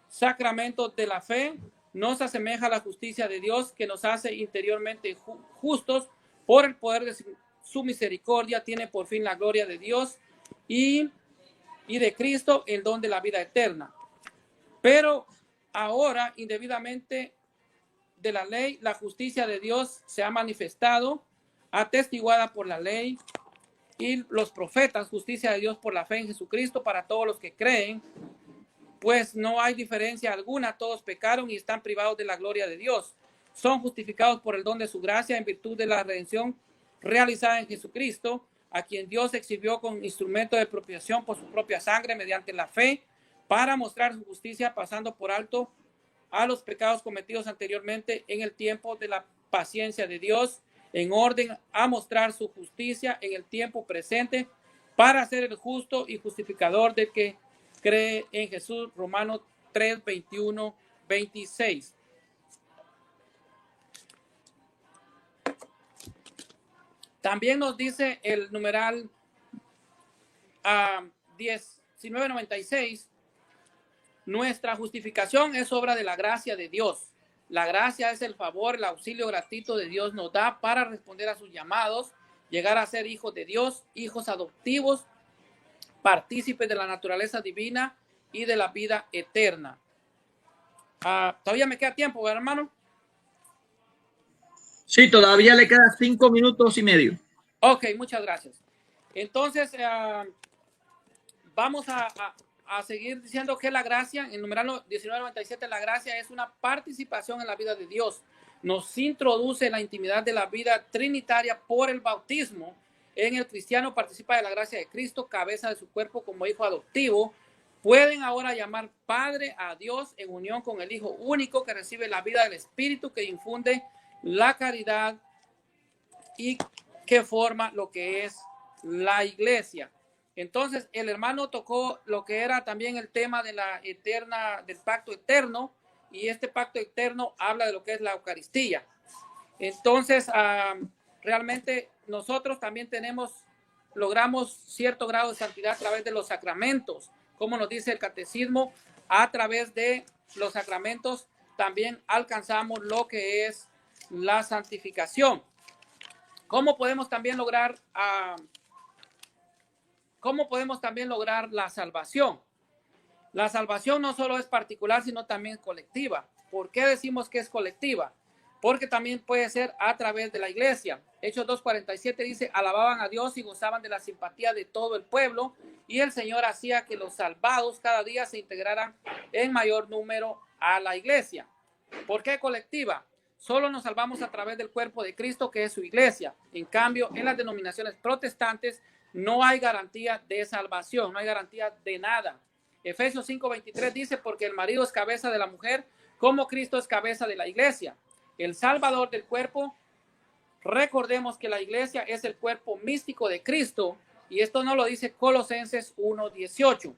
sacramento de la fe. Nos asemeja a la justicia de Dios, que nos hace interiormente justos por el poder de su misericordia. Tiene por fin la gloria de Dios y de Cristo, el don de la vida eterna. Pero ahora, indebidamente de la ley, la justicia de Dios se ha manifestado, atestiguada por la ley y los profetas, justicia de Dios por la fe en Jesucristo para todos los que creen, pues no hay diferencia alguna, todos pecaron y están privados de la gloria de Dios. Son justificados por el don de su gracia en virtud de la redención realizada en Jesucristo, a quien Dios exhibió con instrumento de expiación por su propia sangre mediante la fe, para mostrar su justicia, pasando por alto a los pecados cometidos anteriormente en el tiempo de la paciencia de Dios, en orden a mostrar su justicia en el tiempo presente, para ser el justo y justificador del que cree en Jesús. Romanos 3, 21, 26. También nos dice el numeral 1996, nuestra justificación es obra de la gracia de Dios. La gracia es el favor, el auxilio gratuito de Dios nos da para responder a sus llamados, llegar a ser hijos de Dios, hijos adoptivos, partícipes de la naturaleza divina y de la vida eterna. Todavía me queda tiempo, ¿verdad, hermano? Sí, todavía le queda 5 minutos y medio. Ok, muchas gracias. Entonces, vamos a seguir diciendo que la gracia, en numeral 1997, la gracia es una participación en la vida de Dios. Nos introduce en la intimidad de la vida trinitaria por el bautismo. En el cristiano participa de la gracia de Cristo, cabeza de su cuerpo como hijo adoptivo. Pueden ahora llamar Padre a Dios en unión con el Hijo único que recibe la vida del Espíritu, que infunde la caridad y que forma lo que es la iglesia. Entonces, el hermano tocó lo que era también el tema de la eterna, del pacto eterno, y este pacto eterno habla de lo que es la Eucaristía. Entonces, realmente nosotros también logramos cierto grado de santidad a través de los sacramentos, como nos dice el catecismo. A través de los sacramentos también alcanzamos lo que es la santificación. ¿Cómo podemos también lograr la salvación? La salvación no solo es particular, sino también colectiva. ¿Por qué decimos que es colectiva? Porque también puede ser a través de la iglesia. Hechos 2:47 dice: alababan a Dios y gozaban de la simpatía de todo el pueblo, y el Señor hacía que los salvados cada día se integraran en mayor número a la iglesia. ¿Por qué colectiva? Solo nos salvamos a través del cuerpo de Cristo, que es su iglesia. En cambio, en las denominaciones protestantes no hay garantía de salvación, no hay garantía de nada. Efesios 5:23 dice: porque el marido es cabeza de la mujer, como Cristo es cabeza de la iglesia, el salvador del cuerpo. Recordemos que la iglesia es el cuerpo místico de Cristo, y esto no lo dice Colosenses 1:18.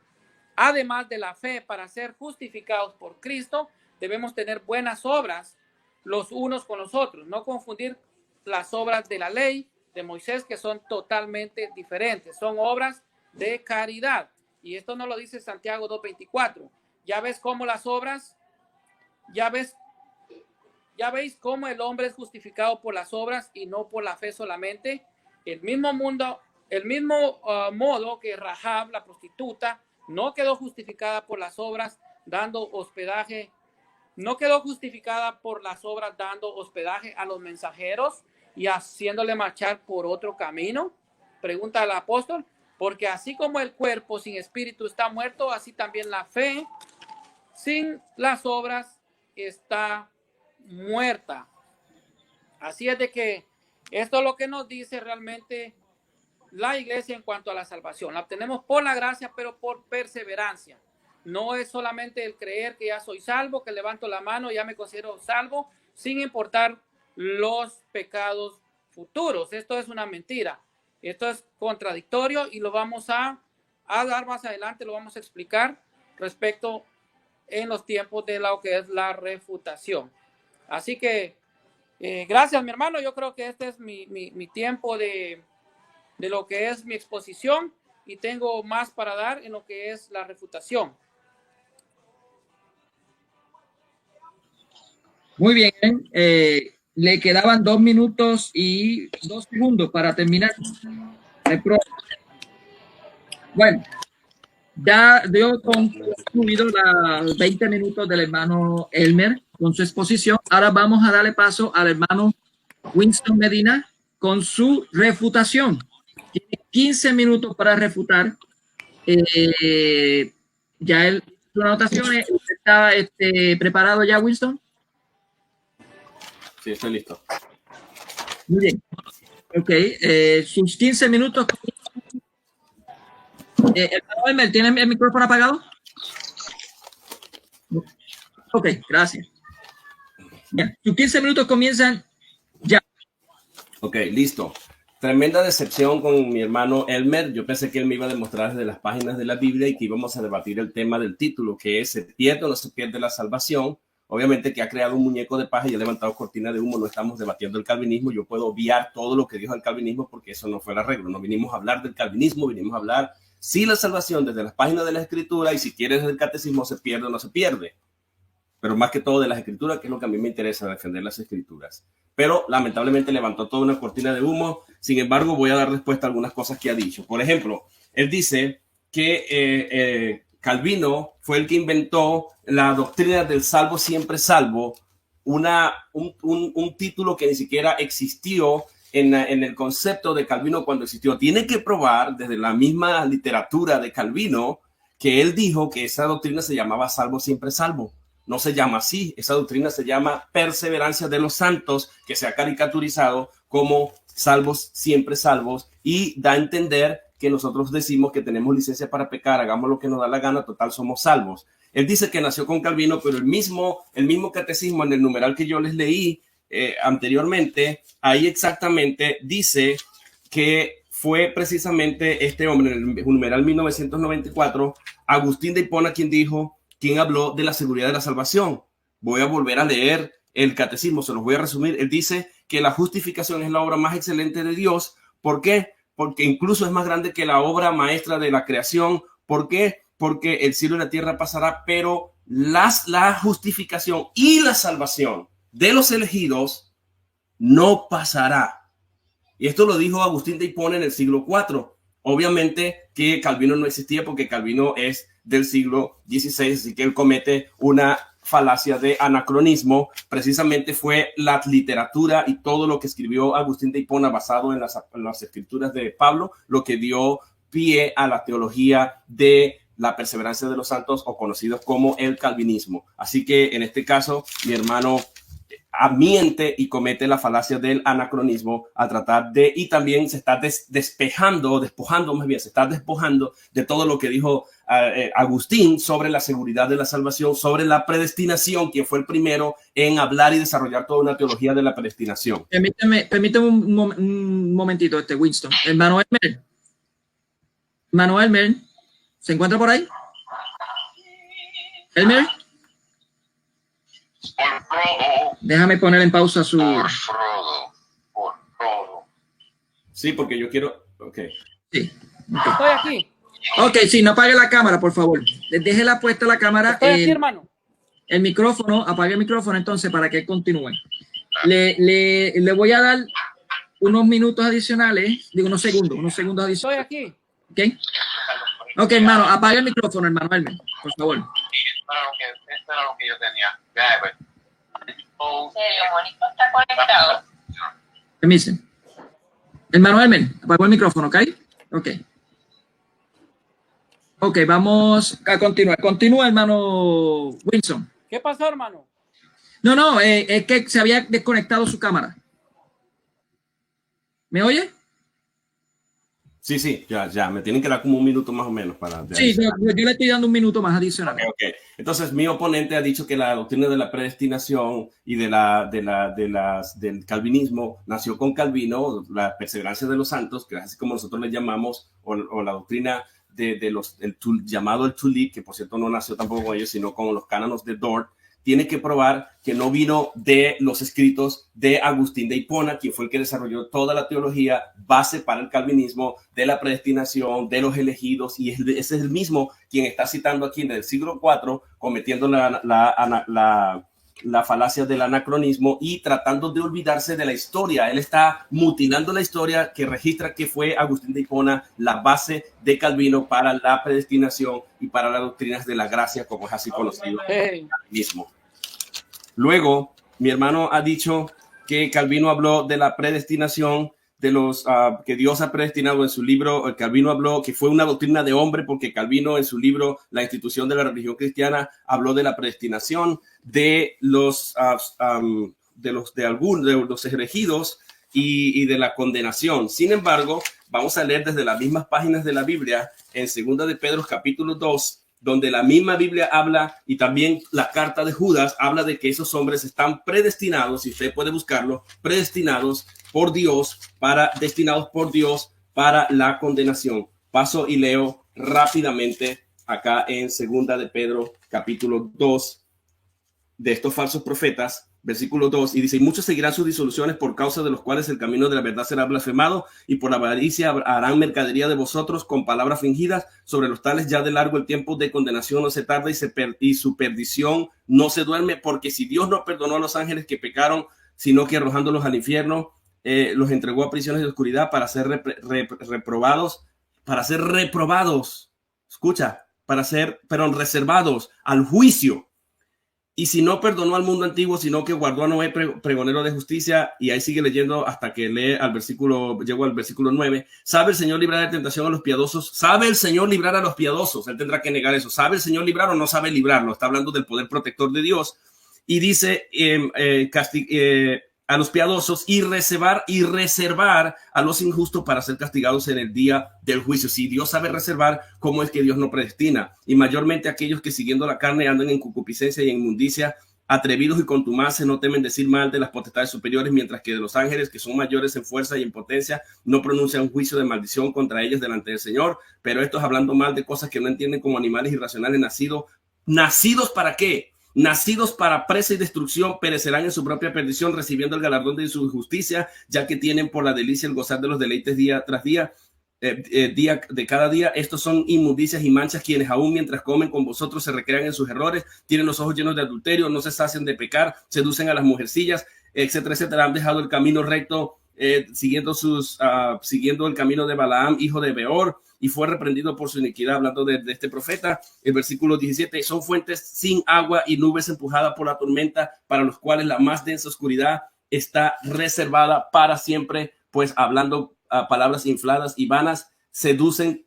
Además de la fe para ser justificados por Cristo, debemos tener buenas obras los unos con los otros, no confundir las obras de la ley de Moisés, que son totalmente diferentes, son obras de caridad. Y esto nos lo dice Santiago 2:24. Ya ves cómo las obras, ya veis cómo el hombre es justificado por las obras y no por la fe solamente. El mismo modo que Rahab, la prostituta, no quedó justificada por las obras dando hospedaje, no quedó justificada por las obras dando hospedaje a los mensajeros y haciéndole marchar por otro camino. Pregunta al apóstol, porque así como el cuerpo sin espíritu está muerto, así también la fe sin las obras está muerta. Así es de que esto es lo que nos dice realmente la iglesia en cuanto a la salvación. La obtenemos por la gracia, pero por perseverancia. No es solamente el creer que ya soy salvo, que levanto la mano, ya me considero salvo, sin importar los pecados futuros. Esto es una mentira. Esto es contradictorio y lo vamos a dar más adelante, lo vamos a explicar respecto en los tiempos de lo que es la refutación. Así que gracias, mi hermano. Yo creo que este es mi tiempo de lo que es mi exposición y tengo más para dar en lo que es la refutación. Muy bien. Le quedaban 2 minutos y 2 segundos para terminar. Bueno, ya dio concluido los 20 minutos del hermano Elmer con su exposición. Ahora vamos a darle paso al hermano Winston Medina con su refutación. Tiene 15 minutos para refutar. Ya sus anotaciones. ¿Está preparado ya, Winston? Sí, estoy listo. Muy bien. Ok, sus 15 minutos. Elmer, ¿tiene el micrófono apagado? Ok, gracias. Bien, sus 15 minutos comienzan ya. Ok, listo. Tremenda decepción con mi hermano Elmer. Yo pensé que él me iba a demostrar desde las páginas de la Biblia y que íbamos a debatir el tema del título, que es ¿se pierde o no se pierde la salvación? Obviamente que ha creado un muñeco de paja y ha levantado cortina de humo. No estamos debatiendo el calvinismo. Yo puedo obviar todo lo que dijo el calvinismo porque eso no fue el arreglo. No vinimos a hablar del calvinismo, vinimos a hablar si la salvación desde las páginas de la Escritura y si quieres el catecismo se pierde o no se pierde. Pero más que todo de las Escrituras, que es lo que a mí me interesa, defender las Escrituras. Pero lamentablemente levantó toda una cortina de humo. Sin embargo, voy a dar respuesta a algunas cosas que ha dicho. Por ejemplo, él dice que Calvino fue el que inventó la doctrina del salvo siempre salvo, un título que ni siquiera existió en el concepto de Calvino cuando existió. Tiene que probar desde la misma literatura de Calvino que él dijo que esa doctrina se llamaba salvo siempre salvo. No se llama así, esa doctrina se llama perseverancia de los santos, que se ha caricaturizado como salvos siempre salvos y da a entender que nosotros decimos que tenemos licencia para pecar, hagamos lo que nos da la gana, total somos salvos. Él dice que nació con Calvino, pero el mismo catecismo en el numeral que yo les leí anteriormente, ahí exactamente dice que fue precisamente este hombre, en el numeral 1994, Agustín de Hipona, quien habló de la seguridad de la salvación. Voy a volver a leer el catecismo, se los voy a resumir. Él dice que la justificación es la obra más excelente de Dios. ¿Por qué? Porque incluso es más grande que la obra maestra de la creación. ¿Por qué? Porque el cielo y la tierra pasará, pero la justificación y la salvación de los elegidos no pasará. Y esto lo dijo Agustín de Hipona en el siglo IV. Obviamente que Calvino no existía porque Calvino es del siglo XVI, así que él comete una falacia de anacronismo. Precisamente fue la literatura y todo lo que escribió Agustín de Hipona basado en las escrituras de Pablo, lo que dio pie a la teología de la perseverancia de los santos, o conocidos como el calvinismo. Así que en este caso, mi hermano miente y comete la falacia del anacronismo al tratar de, y también se está despojando de todo lo que dijo Agustín sobre la seguridad de la salvación, sobre la predestinación, quien fue el primero en hablar y desarrollar toda una teología de la predestinación. Permíteme un momentito, Winston. Hermano Elmer, ¿se encuentra por ahí? Elmer. Por Frodo. Déjame poner en pausa su... Por Frodo. Por Frodo. Sí, porque yo quiero... Ok. Sí. Estoy aquí. Ok, sí, no apague la cámara, por favor. Déjela puesta la cámara. Estoy aquí, hermano. El micrófono, apague el micrófono entonces para que continúe. Le voy a dar unos minutos adicionales, digo unos segundos Estoy adicionales. aquí. ¿Ok? Ok, hermano, apague el micrófono, hermano Elmer, por favor. Esto era lo que yo tenía. Ya, pues. El Mónico está conectado. Permítanme. Hermano Elmer, apagó el micrófono, ¿ok? Ok. Ok, vamos a continuar. Continúa, hermano Wilson. ¿Qué pasó, hermano? No, es que se había desconectado su cámara. ¿Me oye? Sí, ya. Me tienen que dar como un minuto más o menos para... Sí, yo le estoy dando un minuto más adicional. Okay. Entonces, mi oponente ha dicho que la doctrina de la predestinación y del calvinismo nació con Calvino, la perseverancia de los santos, que es así como nosotros le llamamos, o la doctrina llamado el Tulip, que por cierto no nació tampoco con ellos, sino con los cánonos de Dort. Tiene que probar que no vino de los escritos de Agustín de Hipona, quien fue el que desarrolló toda la teología base para el calvinismo, de la predestinación, de los elegidos, y ese es el mismo quien está citando aquí en el siglo IV, cometiendo la falacia del anacronismo y tratando de olvidarse de la historia. Él está mutilando la historia que registra que fue Agustín de Hipona la base de Calvino para la predestinación y para las doctrinas de la gracia, como es así conocido el calvinismo. Luego, mi hermano ha dicho que Calvino habló de la predestinación, de los que Dios ha predestinado en su libro. Calvino habló que fue una doctrina de hombre, porque Calvino en su libro La institución de la religión cristiana habló de la predestinación de los elegidos y de la condenación. Sin embargo, vamos a leer desde las mismas páginas de la Biblia en 2 de Pedro capítulo 2, donde la misma Biblia habla, y también la carta de Judas habla de que esos hombres están predestinados, si usted puede buscarlo, destinados por Dios para la condenación. Paso y leo rápidamente acá en 2 de Pedro capítulo 2 de estos falsos profetas, versículo 2, y dice: y muchos seguirán sus disoluciones, por causa de los cuales el camino de la verdad será blasfemado, y por la avaricia harán mercadería de vosotros con palabras fingidas. Sobre los tales ya de largo el tiempo de condenación no se tarda, y su perdición no se duerme, porque si Dios no perdonó a los ángeles que pecaron, sino que arrojándolos al infierno, los entregó a prisiones de oscuridad para ser reprobados, escucha, reservados al juicio. Y si no perdonó al mundo antiguo, sino que guardó a Noé, pregonero de justicia. Y ahí sigue leyendo hasta que llegó al versículo 9. ¿Sabe el Señor librar de tentación a los piadosos? ¿Sabe el Señor librar a los piadosos? Él tendrá que negar eso. ¿Sabe el Señor librar o no sabe librarlo? Está hablando del poder protector de Dios. Y dice a los piadosos y reservar a los injustos para ser castigados en el día del juicio. Si Dios sabe reservar, ¿cómo es que Dios no predestina? Y mayormente aquellos que siguiendo la carne andan en concupiscencia y en inmundicia, atrevidos y contumaces, no temen decir mal de las potestades superiores, mientras que de los ángeles, que son mayores en fuerza y en potencia, no pronuncian juicio de maldición contra ellos delante del Señor. Pero estos, hablando mal de cosas que no entienden, como animales irracionales, nacidos ¿para qué? Nacidos para presa y destrucción, perecerán en su propia perdición, recibiendo el galardón de su justicia, ya que tienen por la delicia el gozar de los deleites día tras día, día de cada día. Estos son inmundicias y manchas, quienes aún mientras comen con vosotros se recrean en sus errores, tienen los ojos llenos de adulterio, no se sacian de pecar, seducen a las mujercillas, etcétera, etcétera. Han dejado el camino recto, siguiendo el camino de Balaam, hijo de Beor, y fue reprendido por su iniquidad. Hablando de este profeta, el versículo 17, son fuentes sin agua y nubes empujadas por la tormenta, para los cuales la más densa oscuridad está reservada para siempre, pues hablando palabras infladas y vanas, seducen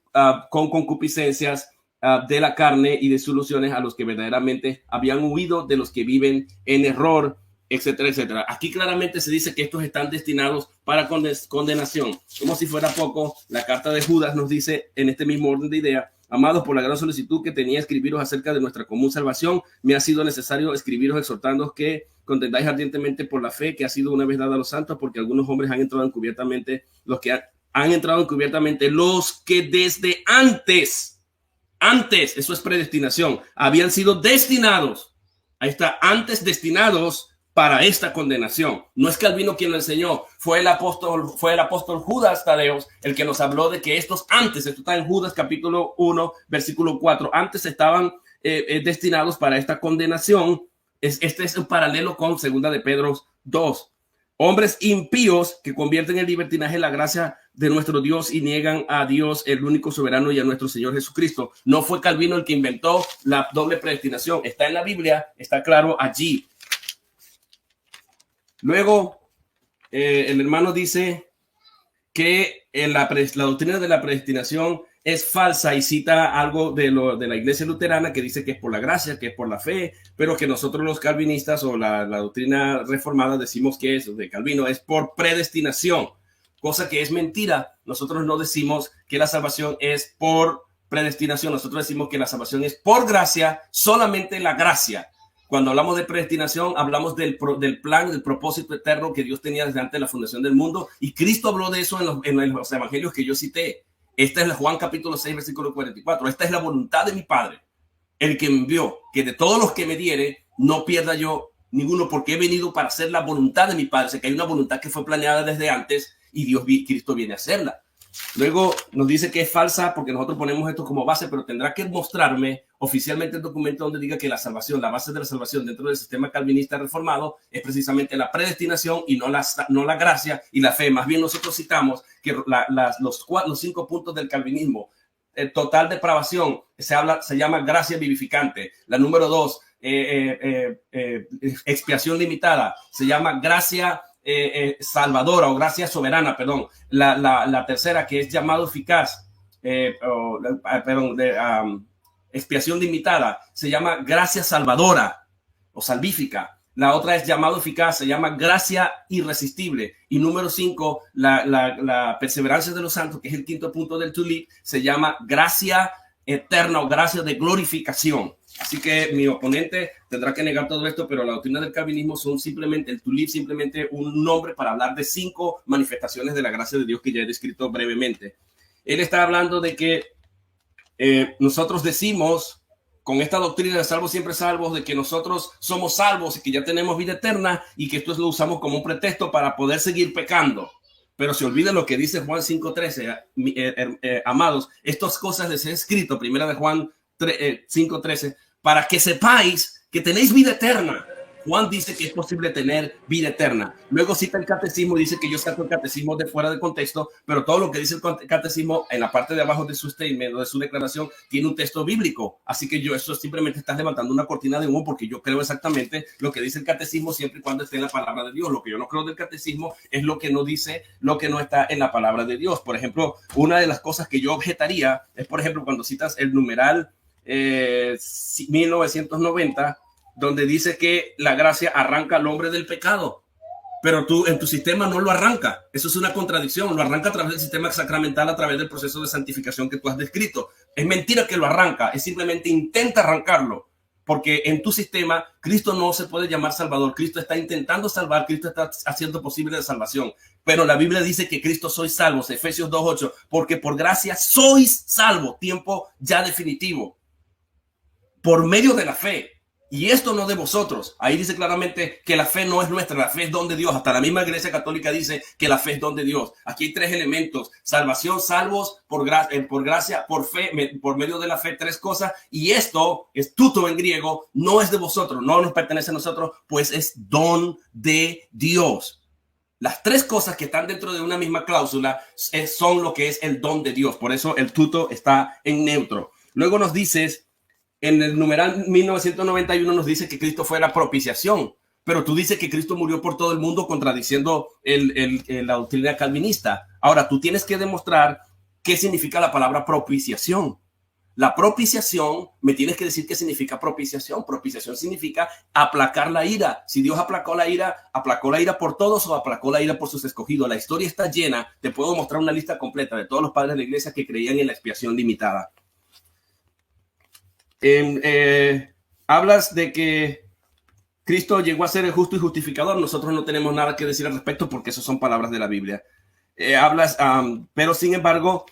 con concupiscencias de la carne y de soluciones a los que verdaderamente habían huido, de los que viven en error, etcétera, etcétera. Aquí claramente se dice que estos están destinados para condenación. Como si fuera poco, la carta de Judas nos dice en este mismo orden de idea: amados, por la gran solicitud que tenía escribiros acerca de nuestra común salvación, me ha sido necesario escribiros exhortándoos que contendáis ardientemente por la fe que ha sido una vez dada a los santos, porque algunos hombres han entrado encubiertamente, los que desde antes, eso es predestinación, habían sido destinados Ahí está, antes destinados para esta condenación. No es Calvino quien lo enseñó, fue el apóstol Judas Tadeos el que nos habló de que estos antes, esto está en Judas capítulo 1, versículo 4, antes estaban destinados para esta condenación. Este es un paralelo con segunda de Pedro 2. Hombres impíos que convierten en libertinaje la gracia de nuestro Dios y niegan a Dios, el único soberano, y a nuestro Señor Jesucristo. No fue Calvino el que inventó la doble predestinación. Está en la Biblia, está claro allí. Luego, el hermano dice que la doctrina de la predestinación es falsa y cita algo de la iglesia luterana que dice que es por la gracia, que es por la fe, pero que nosotros los calvinistas o la doctrina reformada decimos que es de Calvino, es por predestinación, cosa que es mentira. Nosotros no decimos que la salvación es por predestinación, nosotros decimos que la salvación es por gracia, solamente la gracia. Cuando hablamos de predestinación, hablamos del plan, del propósito eterno que Dios tenía desde antes de la fundación del mundo, y Cristo habló de eso en los evangelios que yo cité. Esta es la Juan capítulo 6, versículo 44. Esta es la voluntad de mi Padre, el que me envió, que de todos los que me diere, no pierda yo ninguno, porque he venido para hacer la voluntad de mi Padre. O sea, que hay una voluntad que fue planeada desde antes y Cristo viene a hacerla. Luego nos dice que es falsa porque nosotros ponemos esto como base, pero tendrá que mostrarme oficialmente el documento donde diga que la salvación, la base de la salvación dentro del sistema calvinista reformado es precisamente la predestinación y no la gracia y la fe. Más bien nosotros citamos que los 5 puntos del calvinismo: total depravación, se llama gracia vivificante. La número 2, expiación limitada, se llama gracia salvadora o gracia soberana, perdón. La tercera, que es llamado eficaz, expiación limitada, se llama gracia salvadora o salvífica. La otra es llamado eficaz, se llama gracia irresistible. Y número 5, la perseverancia de los santos, que es el 5º punto del tulip, se llama gracia eterna o gracia de glorificación. Así que mi oponente tendrá que negar todo esto, pero la doctrina del calvinismo son simplemente, el tulip simplemente un nombre para hablar de 5 manifestaciones de la gracia de Dios que ya he descrito brevemente. Él está hablando de que nosotros decimos con esta doctrina de salvos siempre salvos, de que nosotros somos salvos y que ya tenemos vida eterna, y que esto lo usamos como un pretexto para poder seguir pecando. Pero se olvida lo que dice Juan 5:13, amados, estas cosas les he escrito, primera de Juan 5:13, para que sepáis que tenéis vida eterna. Juan dice que es posible tener vida eterna. Luego cita el catecismo y dice que yo saco el catecismo de fuera de contexto, pero todo lo que dice el catecismo en la parte de abajo de su statement o de su declaración tiene un texto bíblico. Así que eso simplemente está levantando una cortina de humo, porque yo creo exactamente lo que dice el catecismo siempre y cuando esté en la palabra de Dios. Lo que yo no creo del catecismo es lo que no dice, lo que no está en la palabra de Dios. Por ejemplo, una de las cosas que yo objetaría es, por ejemplo, cuando citas el numeral 1990, donde dice que la gracia arranca al hombre del pecado, pero tú en tu sistema no lo arranca. Eso es una contradicción. Lo arranca a través del sistema sacramental, a través del proceso de santificación que tú has descrito. Es mentira que lo arranca, es simplemente intenta arrancarlo, porque en tu sistema Cristo no se puede llamar Salvador. Cristo está intentando salvar, Cristo está haciendo posible la salvación, pero la Biblia dice que Cristo sois salvos, Efesios 2:8, porque por gracia sois salvos, tiempo ya definitivo, por medio de la fe. Y esto no de vosotros. Ahí dice claramente que la fe no es nuestra, la fe es don de Dios. Hasta la misma Iglesia Católica dice que la fe es don de Dios. Aquí hay 3 elementos: salvación, salvos, por gracia, por fe, por medio de la fe, 3 cosas. Y esto es tuto en griego, no es de vosotros, no nos pertenece a nosotros, pues es don de Dios. Las 3 cosas que están dentro de una misma cláusula son lo que es el don de Dios. Por eso el tuto está en neutro. Luego nos dices, en el numeral 1991 nos dice que Cristo fue la propiciación, pero tú dices que Cristo murió por todo el mundo, contradiciendo la doctrina calvinista. Ahora, tú tienes que demostrar qué significa la palabra propiciación. La propiciación, me tienes que decir qué significa propiciación. Propiciación significa aplacar la ira. Si Dios aplacó la ira por todos o aplacó la ira por sus escogidos. La historia está llena. Te puedo mostrar una lista completa de todos los padres de la iglesia que creían en la expiación limitada. Hablas de que Cristo llegó a ser el justo y justificador. Nosotros no tenemos nada que decir al respecto, porque esas son palabras de la Biblia. Pero sin embargo,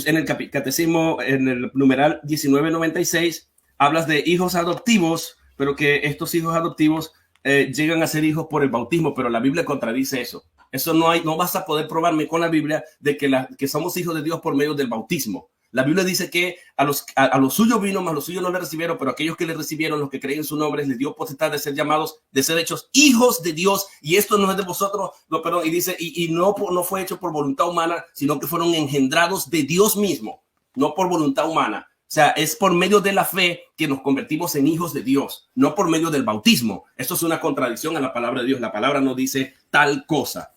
en el catecismo, en el numeral 1996, hablas de hijos adoptivos, pero que estos hijos adoptivos llegan a ser hijos por el bautismo, pero la Biblia contradice eso. Eso no vas a poder probarme con la Biblia de que somos hijos de Dios por medio del bautismo. La Biblia dice que a los suyos vino, mas los suyos no le recibieron, pero aquellos que le recibieron, los que creen en su nombre, les dio potestad de ser llamados, de ser hechos hijos de Dios. Y esto no es de vosotros, no, perdón, y dice, y no fue hecho por voluntad humana, sino que fueron engendrados de Dios mismo, no por voluntad humana. O sea, es por medio de la fe que nos convertimos en hijos de Dios, no por medio del bautismo. Esto es una contradicción a la palabra de Dios. La palabra no dice tal cosa.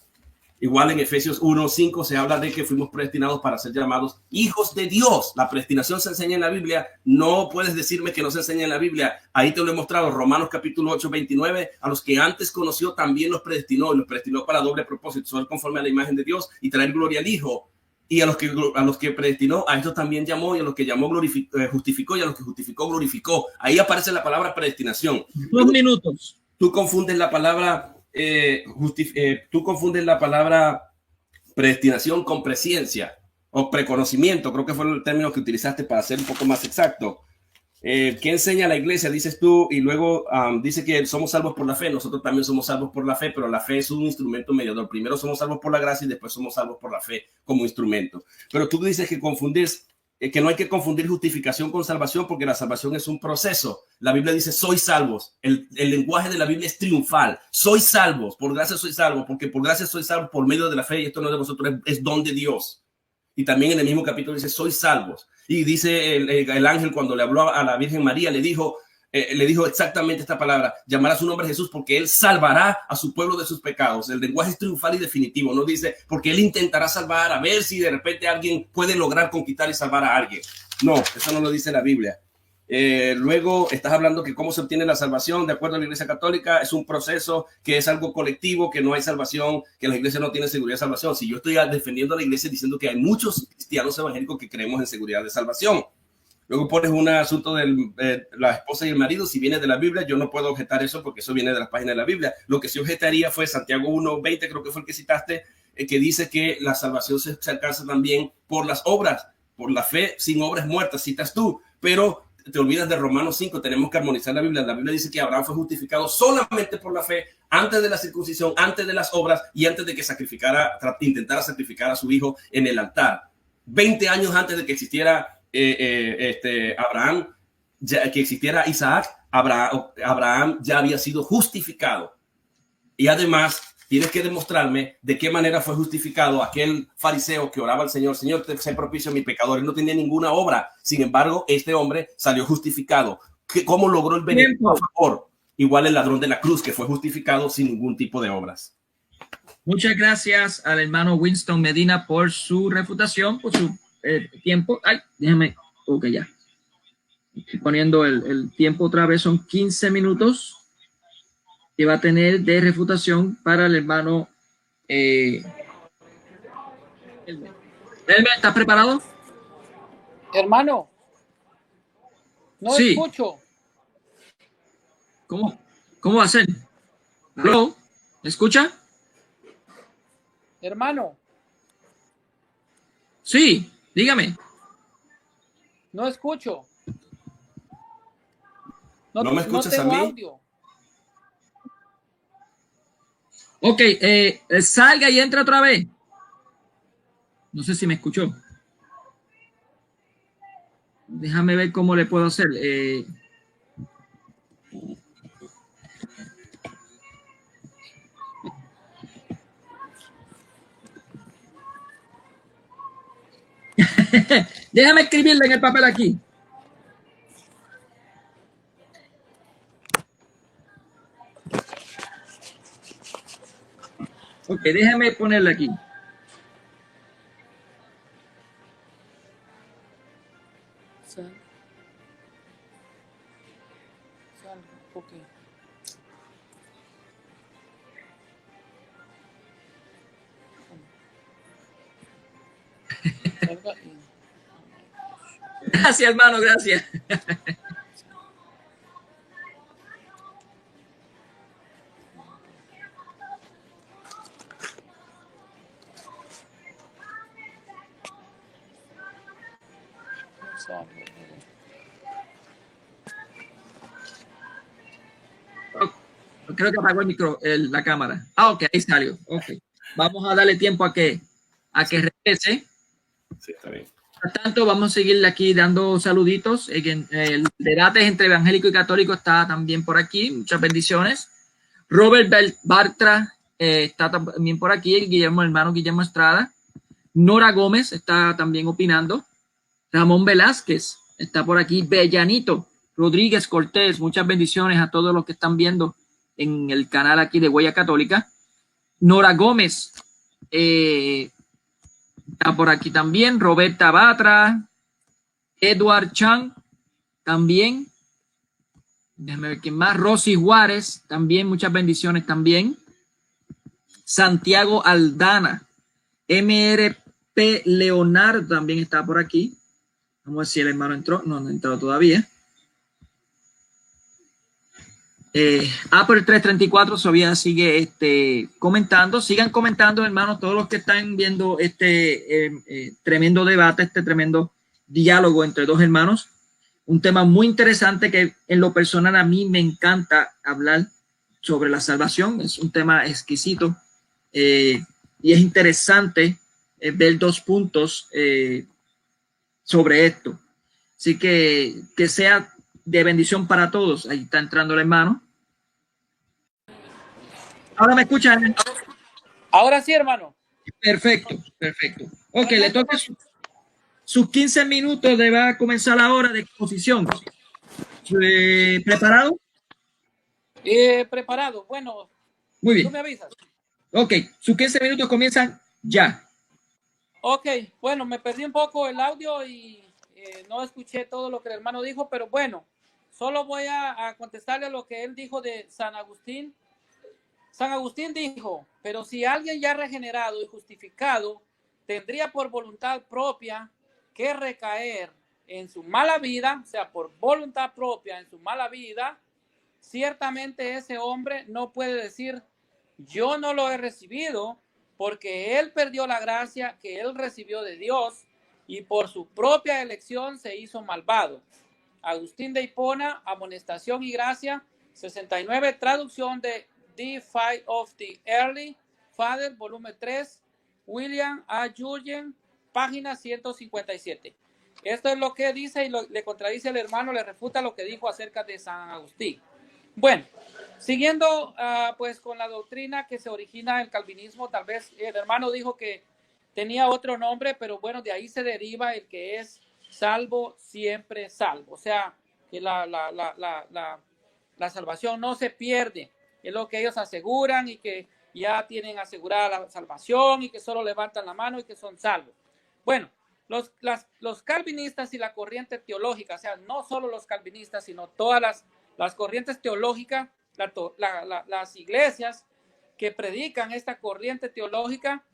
Igual en Efesios 1:5 se habla de que fuimos predestinados para ser llamados hijos de Dios. La predestinación se enseña en la Biblia. No puedes decirme que no se enseña en la Biblia. Ahí te lo he mostrado. Romanos capítulo 8:29. A los que antes conoció también los predestinó. Y los predestinó para doble propósito. Ser conforme a la imagen de Dios y traer gloria al Hijo. Y a los que predestinó, a estos también llamó. Y a los que llamó justificó. Y a los que justificó glorificó. Ahí aparece la palabra predestinación. 2 minutos. Tú confundes la palabra... tú confundes la palabra predestinación con presciencia o preconocimiento, creo que fue el término que utilizaste para ser un poco más exacto. ¿Qué enseña la iglesia? Dices tú, y luego dice que somos salvos por la fe. Nosotros también somos salvos por la fe, pero la fe es un instrumento mediador. Primero somos salvos por la gracia y después somos salvos por la fe como instrumento. Pero tú dices que confundes, que no hay que confundir justificación con salvación, porque la salvación es un proceso. La Biblia dice, sois salvos. El lenguaje de la Biblia es triunfal. Sois salvos, por gracia sois salvos, porque por gracia sois salvos por medio de la fe, y esto no es de vosotros, es don de Dios. Y también en el mismo capítulo dice, sois salvos. Y dice el ángel, cuando le habló a la Virgen María, le dijo exactamente esta palabra: llamará su nombre Jesús, porque él salvará a su pueblo de sus pecados. El lenguaje es triunfal y definitivo. No dice porque él intentará salvar, a ver si de repente alguien puede lograr conquistar y salvar a alguien. No, eso no lo dice la Biblia. Luego estás hablando que cómo se obtiene la salvación de acuerdo a la Iglesia Católica. Es un proceso que es algo colectivo, que no hay salvación, que la Iglesia no tiene seguridad de salvación. Si yo estoy defendiendo a la Iglesia diciendo que hay muchos cristianos evangélicos que creemos en seguridad de salvación. Luego pones un asunto de la esposa y el marido. Si viene de la Biblia, yo no puedo objetar eso porque eso viene de las páginas de la Biblia. Lo que sí objetaría fue Santiago 1:20, creo que fue el que citaste, que dice que la salvación se alcanza también por las obras, por la fe. Sin obras muertas, citas tú, pero te olvidas de Romanos 5. Tenemos que armonizar la Biblia. La Biblia dice que Abraham fue justificado solamente por la fe, antes de la circuncisión, antes de las obras y antes de que intentara sacrificar a su hijo en el altar. 20 años antes de que existiera Abraham, que existiera Isaac, Abraham ya había sido justificado. Y además tienes que demostrarme de qué manera fue justificado aquel fariseo que oraba al Señor: Señor, sé propicio a mi pecador. Él no tenía ninguna obra. Sin embargo, este hombre salió justificado. ¿Cómo logró el beneficio a favor? Igual el ladrón de la cruz, que fue justificado sin ningún tipo de obras. Muchas gracias al hermano Winston Medina por su refutación, por su tiempo. Ay, déjame. Ok, ya. Estoy poniendo el tiempo otra vez. Son 15 minutos que va a tener de refutación para el hermano Elmer. Elmer, ¿estás preparado? Hermano, no Sí. escucho. ¿Cómo va a ser? ¿Aló? ¿Me escucha? Hermano, Sí, dígame. no escucho. ¿No me escuchas no tengo a mí? audio. Ok, salga y entra otra vez. No sé si me escuchó. Déjame ver cómo le puedo hacer. Déjame escribirle en el papel aquí. Ok, déjame ponerle aquí. Sal, ok. Salga y... Gracias, hermano, gracias. Creo que apagó la cámara. Ah, ok, ahí salió. Ok. Vamos a darle tiempo a que regrese. Sí, está bien. Por tanto, vamos a seguirle aquí dando saluditos. El debate entre evangélico y católico está también por aquí. Muchas bendiciones. Robert Bartra está también por aquí. El hermano Guillermo Estrada. Nora Gómez está también opinando. Ramón Velázquez está por aquí. Bellanito Rodríguez Cortés. Muchas bendiciones a todos los que están viendo en el canal aquí de Huella Católica. Nora Gómez está por aquí también. Roberta Batra, Edward Chang también. Déjame ver quién más. Rosy Juárez también, muchas bendiciones también. Santiago Aldana, MRP Leonardo también está por aquí. Vamos a ver si el hermano entró. No ha entrado todavía. Apple 334 todavía sigue comentando. Sigan comentando, hermanos, todos los que están viendo tremendo debate, este tremendo diálogo entre dos hermanos. Un tema muy interesante que en lo personal a mí me encanta hablar sobre la salvación. Es un tema exquisito y es interesante ver dos puntos sobre esto. Así que sea de bendición para todos. Ahí está entrando el hermano. ¿Ahora me escuchan? Ahora sí, hermano. Perfecto, perfecto. Ok, le toca sus 15 minutos de va a comenzar la hora de exposición. ¿Preparado? Preparado. Bueno, muy bien. Tú me avisas. Ok, sus 15 minutos comienzan ya. Ok, bueno, me perdí un poco el audio y no escuché todo lo que el hermano dijo, pero bueno, solo voy a contestarle lo que él dijo de San Agustín. San Agustín dijo, pero si alguien ya regenerado y justificado tendría por voluntad propia que recaer en su mala vida, o sea, por voluntad propia en su mala vida, ciertamente ese hombre no puede decir, yo no lo he recibido, porque él perdió la gracia que él recibió de Dios y por su propia elección se hizo malvado. Agustín de Hipona, Amonestación y Gracia, 69, traducción de The Fight of the Early Father, volumen 3, William A. Jurgen, página 157. Esto es lo que dice y le contradice el hermano, le refuta lo que dijo acerca de San Agustín. Bueno, siguiendo pues con la doctrina que se origina el calvinismo, tal vez el hermano dijo que tenía otro nombre, pero bueno, de ahí se deriva el que es salvo, siempre salvo. O sea, que la salvación no se pierde. Es lo que ellos aseguran y que ya tienen asegurada la salvación y que solo levantan la mano y que son salvos. Bueno, los calvinistas y la corriente teológica, o sea, no solo los calvinistas, sino todas las corrientes teológicas, las iglesias que predican esta corriente teológica,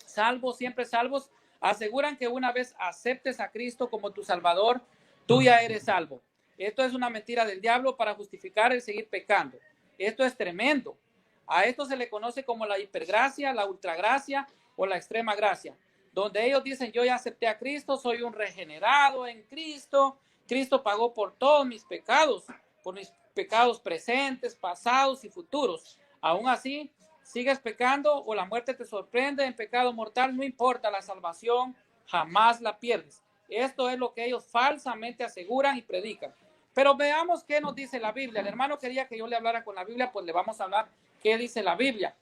salvos, siempre salvos, aseguran que una vez aceptes a Cristo como tu Salvador, tú ya eres salvo. Esto es una mentira del diablo para justificar el seguir pecando. Esto es tremendo. A esto se le conoce como la hipergracia, la ultragracia o la extrema gracia, donde ellos dicen, yo ya acepté a Cristo, soy un regenerado en Cristo, Cristo pagó por todos mis pecados, por mis pecados presentes, pasados y futuros. Aún así, sigues pecando o la muerte te sorprende en pecado mortal, no importa, la salvación jamás la pierdes. Esto es lo que ellos falsamente aseguran y predican. Pero veamos qué nos dice la Biblia. El hermano quería que yo le hablara con la Biblia, pues le vamos a hablar qué dice la Biblia.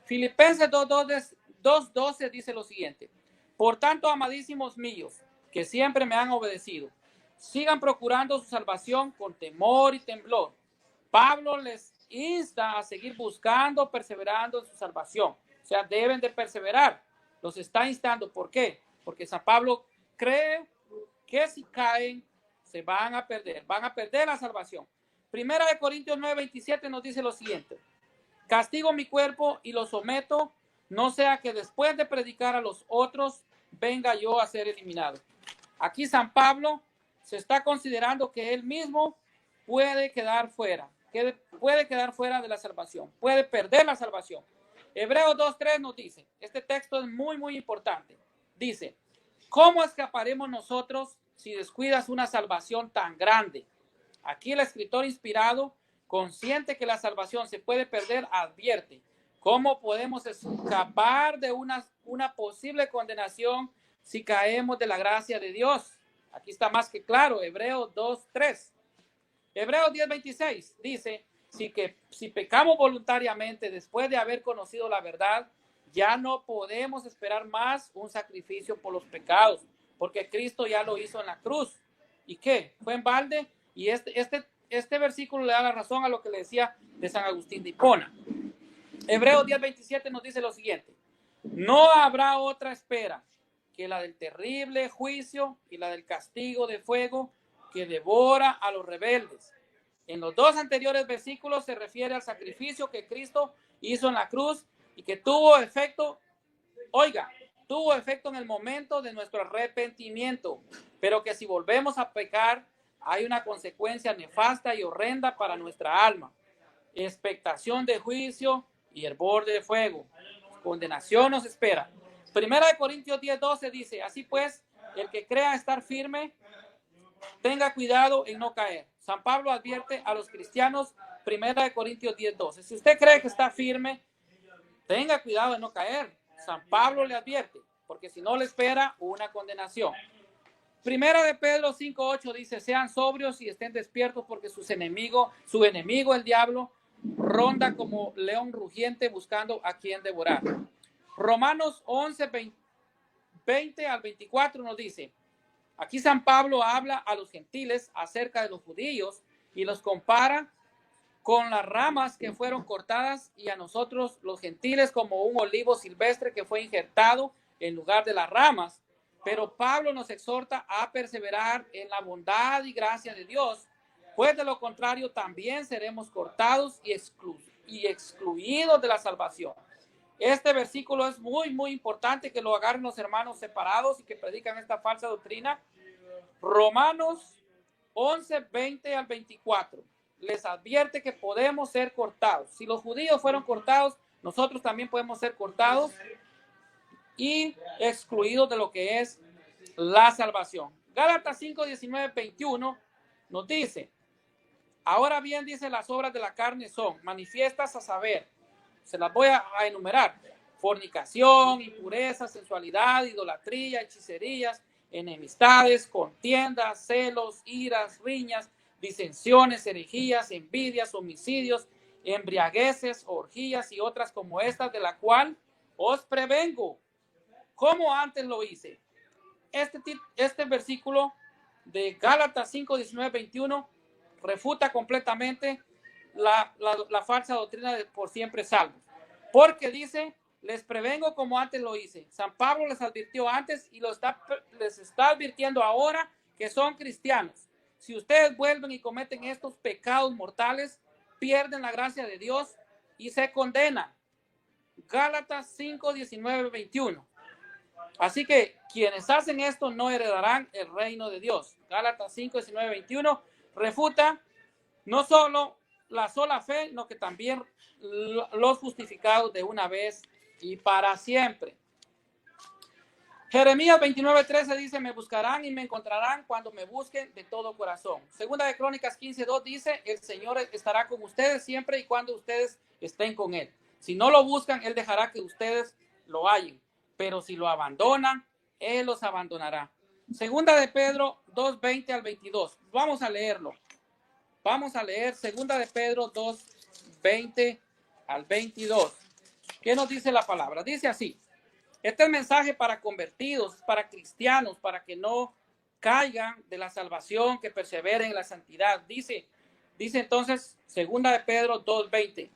Filipenses 2:12 dice lo siguiente. Por tanto, amadísimos míos, que siempre me han obedecido, sigan procurando su salvación con temor y temblor. Pablo les insta a seguir buscando, perseverando en su salvación. O sea, deben de perseverar. Los está instando. ¿Por qué? Porque San Pablo cree que si caen, se van a perder la salvación. Primera de Corintios 9:27 nos dice lo siguiente. Castigo mi cuerpo y lo someto, no sea que después de predicar a los otros, venga yo a ser eliminado. Aquí San Pablo se está considerando que él mismo puede quedar fuera de la salvación, puede perder la salvación. Hebreos 2:3 nos dice, este texto es muy, muy importante. Dice, ¿cómo escaparemos nosotros si descuidas una salvación tan grande? Aquí el escritor inspirado consciente que la salvación se puede perder, advierte cómo podemos escapar de una posible condenación si caemos de la gracia de Dios. Aquí está más que claro, Hebreos 2:3. Hebreos 10:26 dice, si pecamos voluntariamente después de haber conocido la verdad, ya no podemos esperar más un sacrificio por los pecados, porque Cristo ya lo hizo en la cruz. ¿Y qué? ¿Fue en balde? Y este versículo le da la razón a lo que le decía de San Agustín de Hipona. Hebreos 10:27 nos dice lo siguiente: no habrá otra espera que la del terrible juicio y la del castigo de fuego que devora a los rebeldes. En los dos anteriores versículos se refiere al sacrificio que Cristo hizo en la cruz y que tuvo efecto, tuvo efecto en el momento de nuestro arrepentimiento, pero que si volvemos a pecar, hay una consecuencia nefasta y horrenda para nuestra alma: expectación de juicio y hervor de fuego. Condenación nos espera. Primera de Corintios 10:12 dice, así pues, el que crea estar firme, tenga cuidado en no caer. San Pablo advierte a los cristianos, Primera de Corintios 10:12. Si usted cree que está firme, tenga cuidado en no caer. San Pablo le advierte, porque si no le espera una condenación. Primera de Pedro 5:8 dice, sean sobrios y estén despiertos, porque su enemigo el diablo, ronda como león rugiente buscando a quien devorar. Romanos 11:20 al 24 nos dice, aquí San Pablo habla a los gentiles acerca de los judíos y los compara con las ramas que fueron cortadas y a nosotros los gentiles como un olivo silvestre que fue injertado en lugar de las ramas. Pero Pablo nos exhorta a perseverar en la bondad y gracia de Dios, pues de lo contrario también seremos cortados y excluidos de la salvación. Este versículo es muy, muy importante que lo agarren los hermanos separados y que predican esta falsa doctrina. Romanos 11:20 al 24 les advierte que podemos ser cortados. Si los judíos fueron cortados, nosotros también podemos ser cortados y excluidos de lo que es la salvación. Gálatas 5:19-21 nos dice, ahora bien, dice, las obras de la carne son manifiestas, a saber, se las voy a enumerar: fornicación, impureza, sensualidad, idolatría, hechicerías, enemistades, contiendas, celos, iras, riñas, disensiones, herejías, envidias, homicidios, embriagueces, orgías y otras como estas, de la cual os prevengo, como antes lo hice. Este versículo de Gálatas 5:19-21 refuta completamente la falsa doctrina de por siempre salvos, porque dice, les prevengo como antes lo hice. San Pablo les advirtió antes y les está advirtiendo ahora que son cristianos. Si ustedes vuelven y cometen estos pecados mortales, pierden la gracia de Dios y se condenan. Gálatas 5:19-21. Así que quienes hacen esto no heredarán el reino de Dios. Gálatas 5:19-21 refuta no solo la sola fe, sino que también los justificados de una vez y para siempre. Jeremías 29:13 dice, me buscarán y me encontrarán cuando me busquen de todo corazón. Segunda de Crónicas 15:2 dice, el Señor estará con ustedes siempre y cuando ustedes estén con Él. Si no lo buscan, Él dejará que ustedes lo hallen, pero si lo abandonan, Él los abandonará. Segunda de Pedro 2:20 al 22. Vamos a leerlo. Vamos a leer Segunda de Pedro 2:20 al 22. ¿Qué nos dice la palabra? Dice así. Este es mensaje para convertidos, para cristianos, para que no caigan de la salvación, que perseveren en la santidad. Dice entonces, Segunda de Pedro 2:20.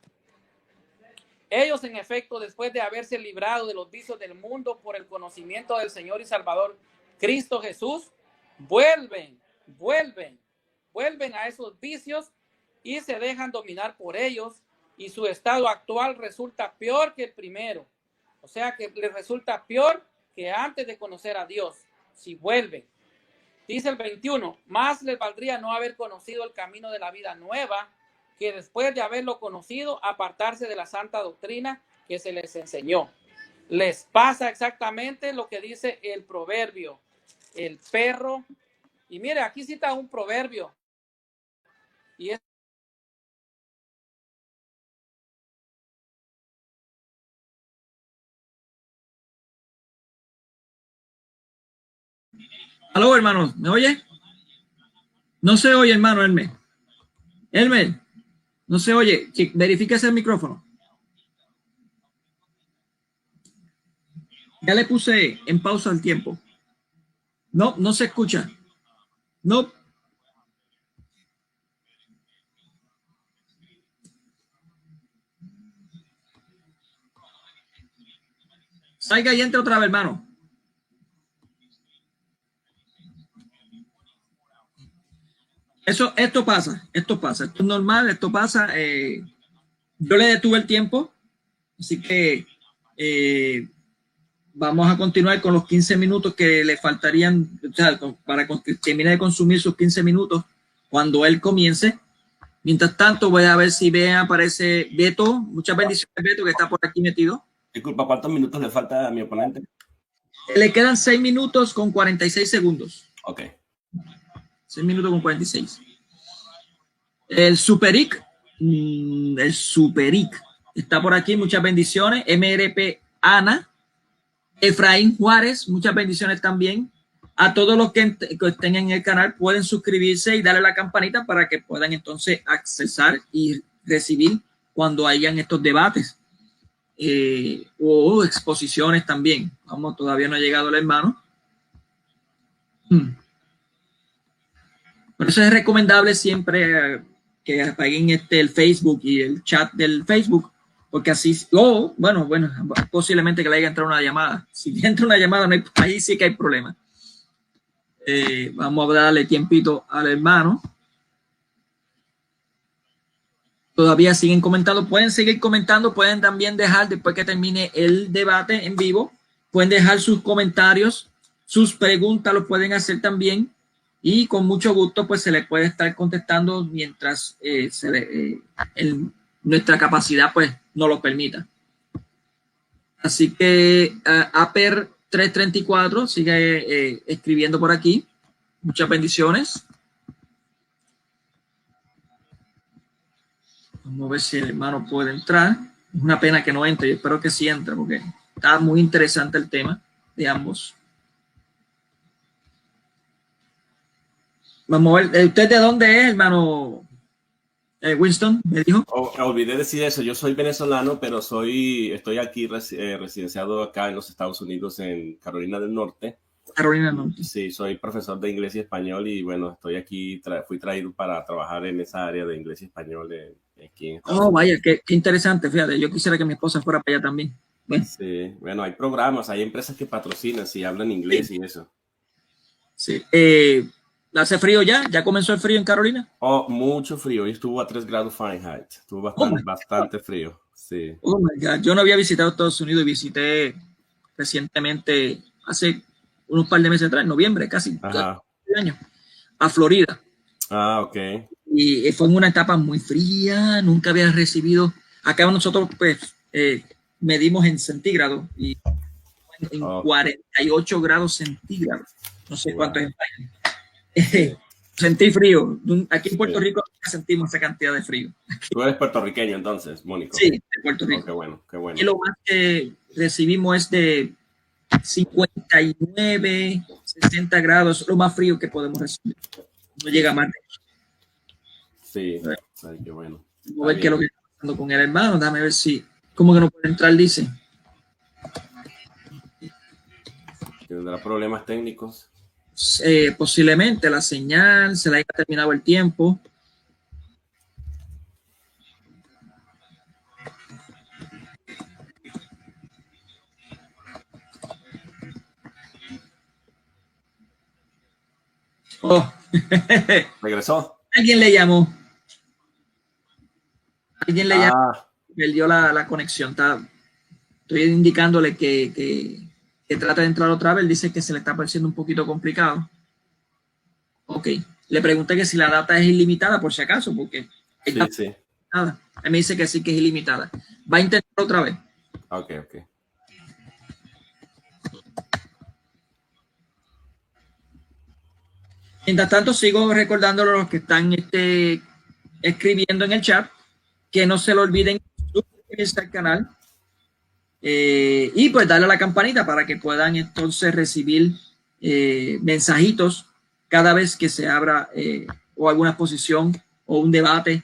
Ellos, en efecto, después de haberse librado de los vicios del mundo por el conocimiento del Señor y Salvador Cristo Jesús, vuelven a esos vicios y se dejan dominar por ellos, y su estado actual resulta peor que el primero. O sea que les resulta peor que antes de conocer a Dios, si vuelven. Dice el 21, más les valdría no haber conocido el camino de la vida nueva, que después de haberlo conocido, apartarse de la santa doctrina que se les enseñó. Les pasa exactamente lo que dice el proverbio, el perro. Y mire, aquí cita un proverbio. Y es Aló, hermano, ¿me oye? No se oye, hermano, Elmer, no se oye. Verifíquese el micrófono. Ya le puse en pausa el tiempo. No, no se escucha. No. Salga y entre otra vez, hermano. Esto pasa, esto es normal, esto pasa. Yo le detuve el tiempo, así que vamos a continuar con los 15 minutos que le faltarían, o sea, para que termine de consumir sus 15 minutos cuando él comience. Mientras tanto, voy a ver si aparece Beto. Muchas bendiciones, Beto, que está por aquí metido. Disculpa, ¿cuántos minutos le falta a mi oponente? Le quedan 6 minutos con 46 segundos. Ok. 6 minutos con 46. El Superic está por aquí. Muchas bendiciones. MRP Ana. Efraín Juárez, muchas bendiciones también. A todos los que estén en el canal pueden suscribirse y darle a la campanita para que puedan entonces accesar y recibir cuando hayan estos debates o exposiciones también. Vamos, todavía no ha llegado el hermano. Por eso es recomendable siempre que apaguen el Facebook y el chat del Facebook, porque así, bueno, posiblemente que le haya entrado una llamada. Si entra una llamada, ahí sí que hay problema. Vamos a darle tiempito al hermano. Todavía siguen comentando. Pueden seguir comentando. Pueden también dejar, después que termine el debate en vivo, pueden dejar sus comentarios, sus preguntas, lo pueden hacer también. Y con mucho gusto, pues se le puede estar contestando mientras nuestra capacidad, pues, no lo permita. Así que Aper 334 sigue escribiendo por aquí. Muchas bendiciones. Vamos a ver si el hermano puede entrar. Es una pena que no entre. Yo espero que sí entre porque está muy interesante el tema de ambos. Vamos a ver. ¿Usted de dónde es, hermano? Winston, me dijo. Olvidé decir eso. Yo soy venezolano, pero estoy aquí residenciado acá en los Estados Unidos, en Carolina del Norte. Carolina del Norte. Sí, soy profesor de inglés y español y bueno, estoy aquí, fui traído para trabajar en esa área de inglés y español aquí en Estados Unidos. Vaya, qué interesante, fíjate. Yo quisiera que mi esposa fuera para allá también. Bueno. Sí, bueno, hay programas, hay empresas que patrocinan si hablan inglés y eso. Sí. ¿Hace frío ya? ¿Ya comenzó el frío en Carolina? Mucho frío. Hoy estuvo a 3 grados Fahrenheit. Estuvo bastante frío. Sí. Oh my God. Yo no había visitado Estados Unidos y visité recientemente, hace unos par de meses atrás, en noviembre, casi año, a Florida. Ok. Y fue en una etapa muy fría. Nunca había recibido. Acá nosotros, pues, medimos en centígrados y en 48 grados centígrados. No sé cuánto es en Fahrenheit. Sentí frío. Aquí en Puerto Rico sentimos esa cantidad de frío. Tú eres puertorriqueño entonces, Mónico. Sí, de Puerto Rico. Qué bueno, qué bueno. Y lo más que recibimos es de 59, 60 grados, lo más frío que podemos recibir. No llega más. Sí, ay, qué bueno. Vamos a ver qué es lo que está pasando con el hermano. Déjame ver si, ¿cómo que no puede entrar? Dice. ¿Tendrá problemas técnicos? Posiblemente la señal, se le haya terminado el tiempo. ¿Regresó? Alguien le llamó. Perdió la conexión. Estoy indicándole que trata de entrar otra vez. Dice que se le está pareciendo un poquito complicado. Ok. Le pregunté que si la data es ilimitada, por si acaso, porque sí. Nada. Él me dice que sí, que es ilimitada. Va a intentar otra vez. Ok. Mientras tanto, sigo recordándole a los que están escribiendo en el chat que no se lo olviden suscribirse al canal y pues darle a la campanita para que puedan entonces recibir mensajitos cada vez que se abra o alguna exposición o un debate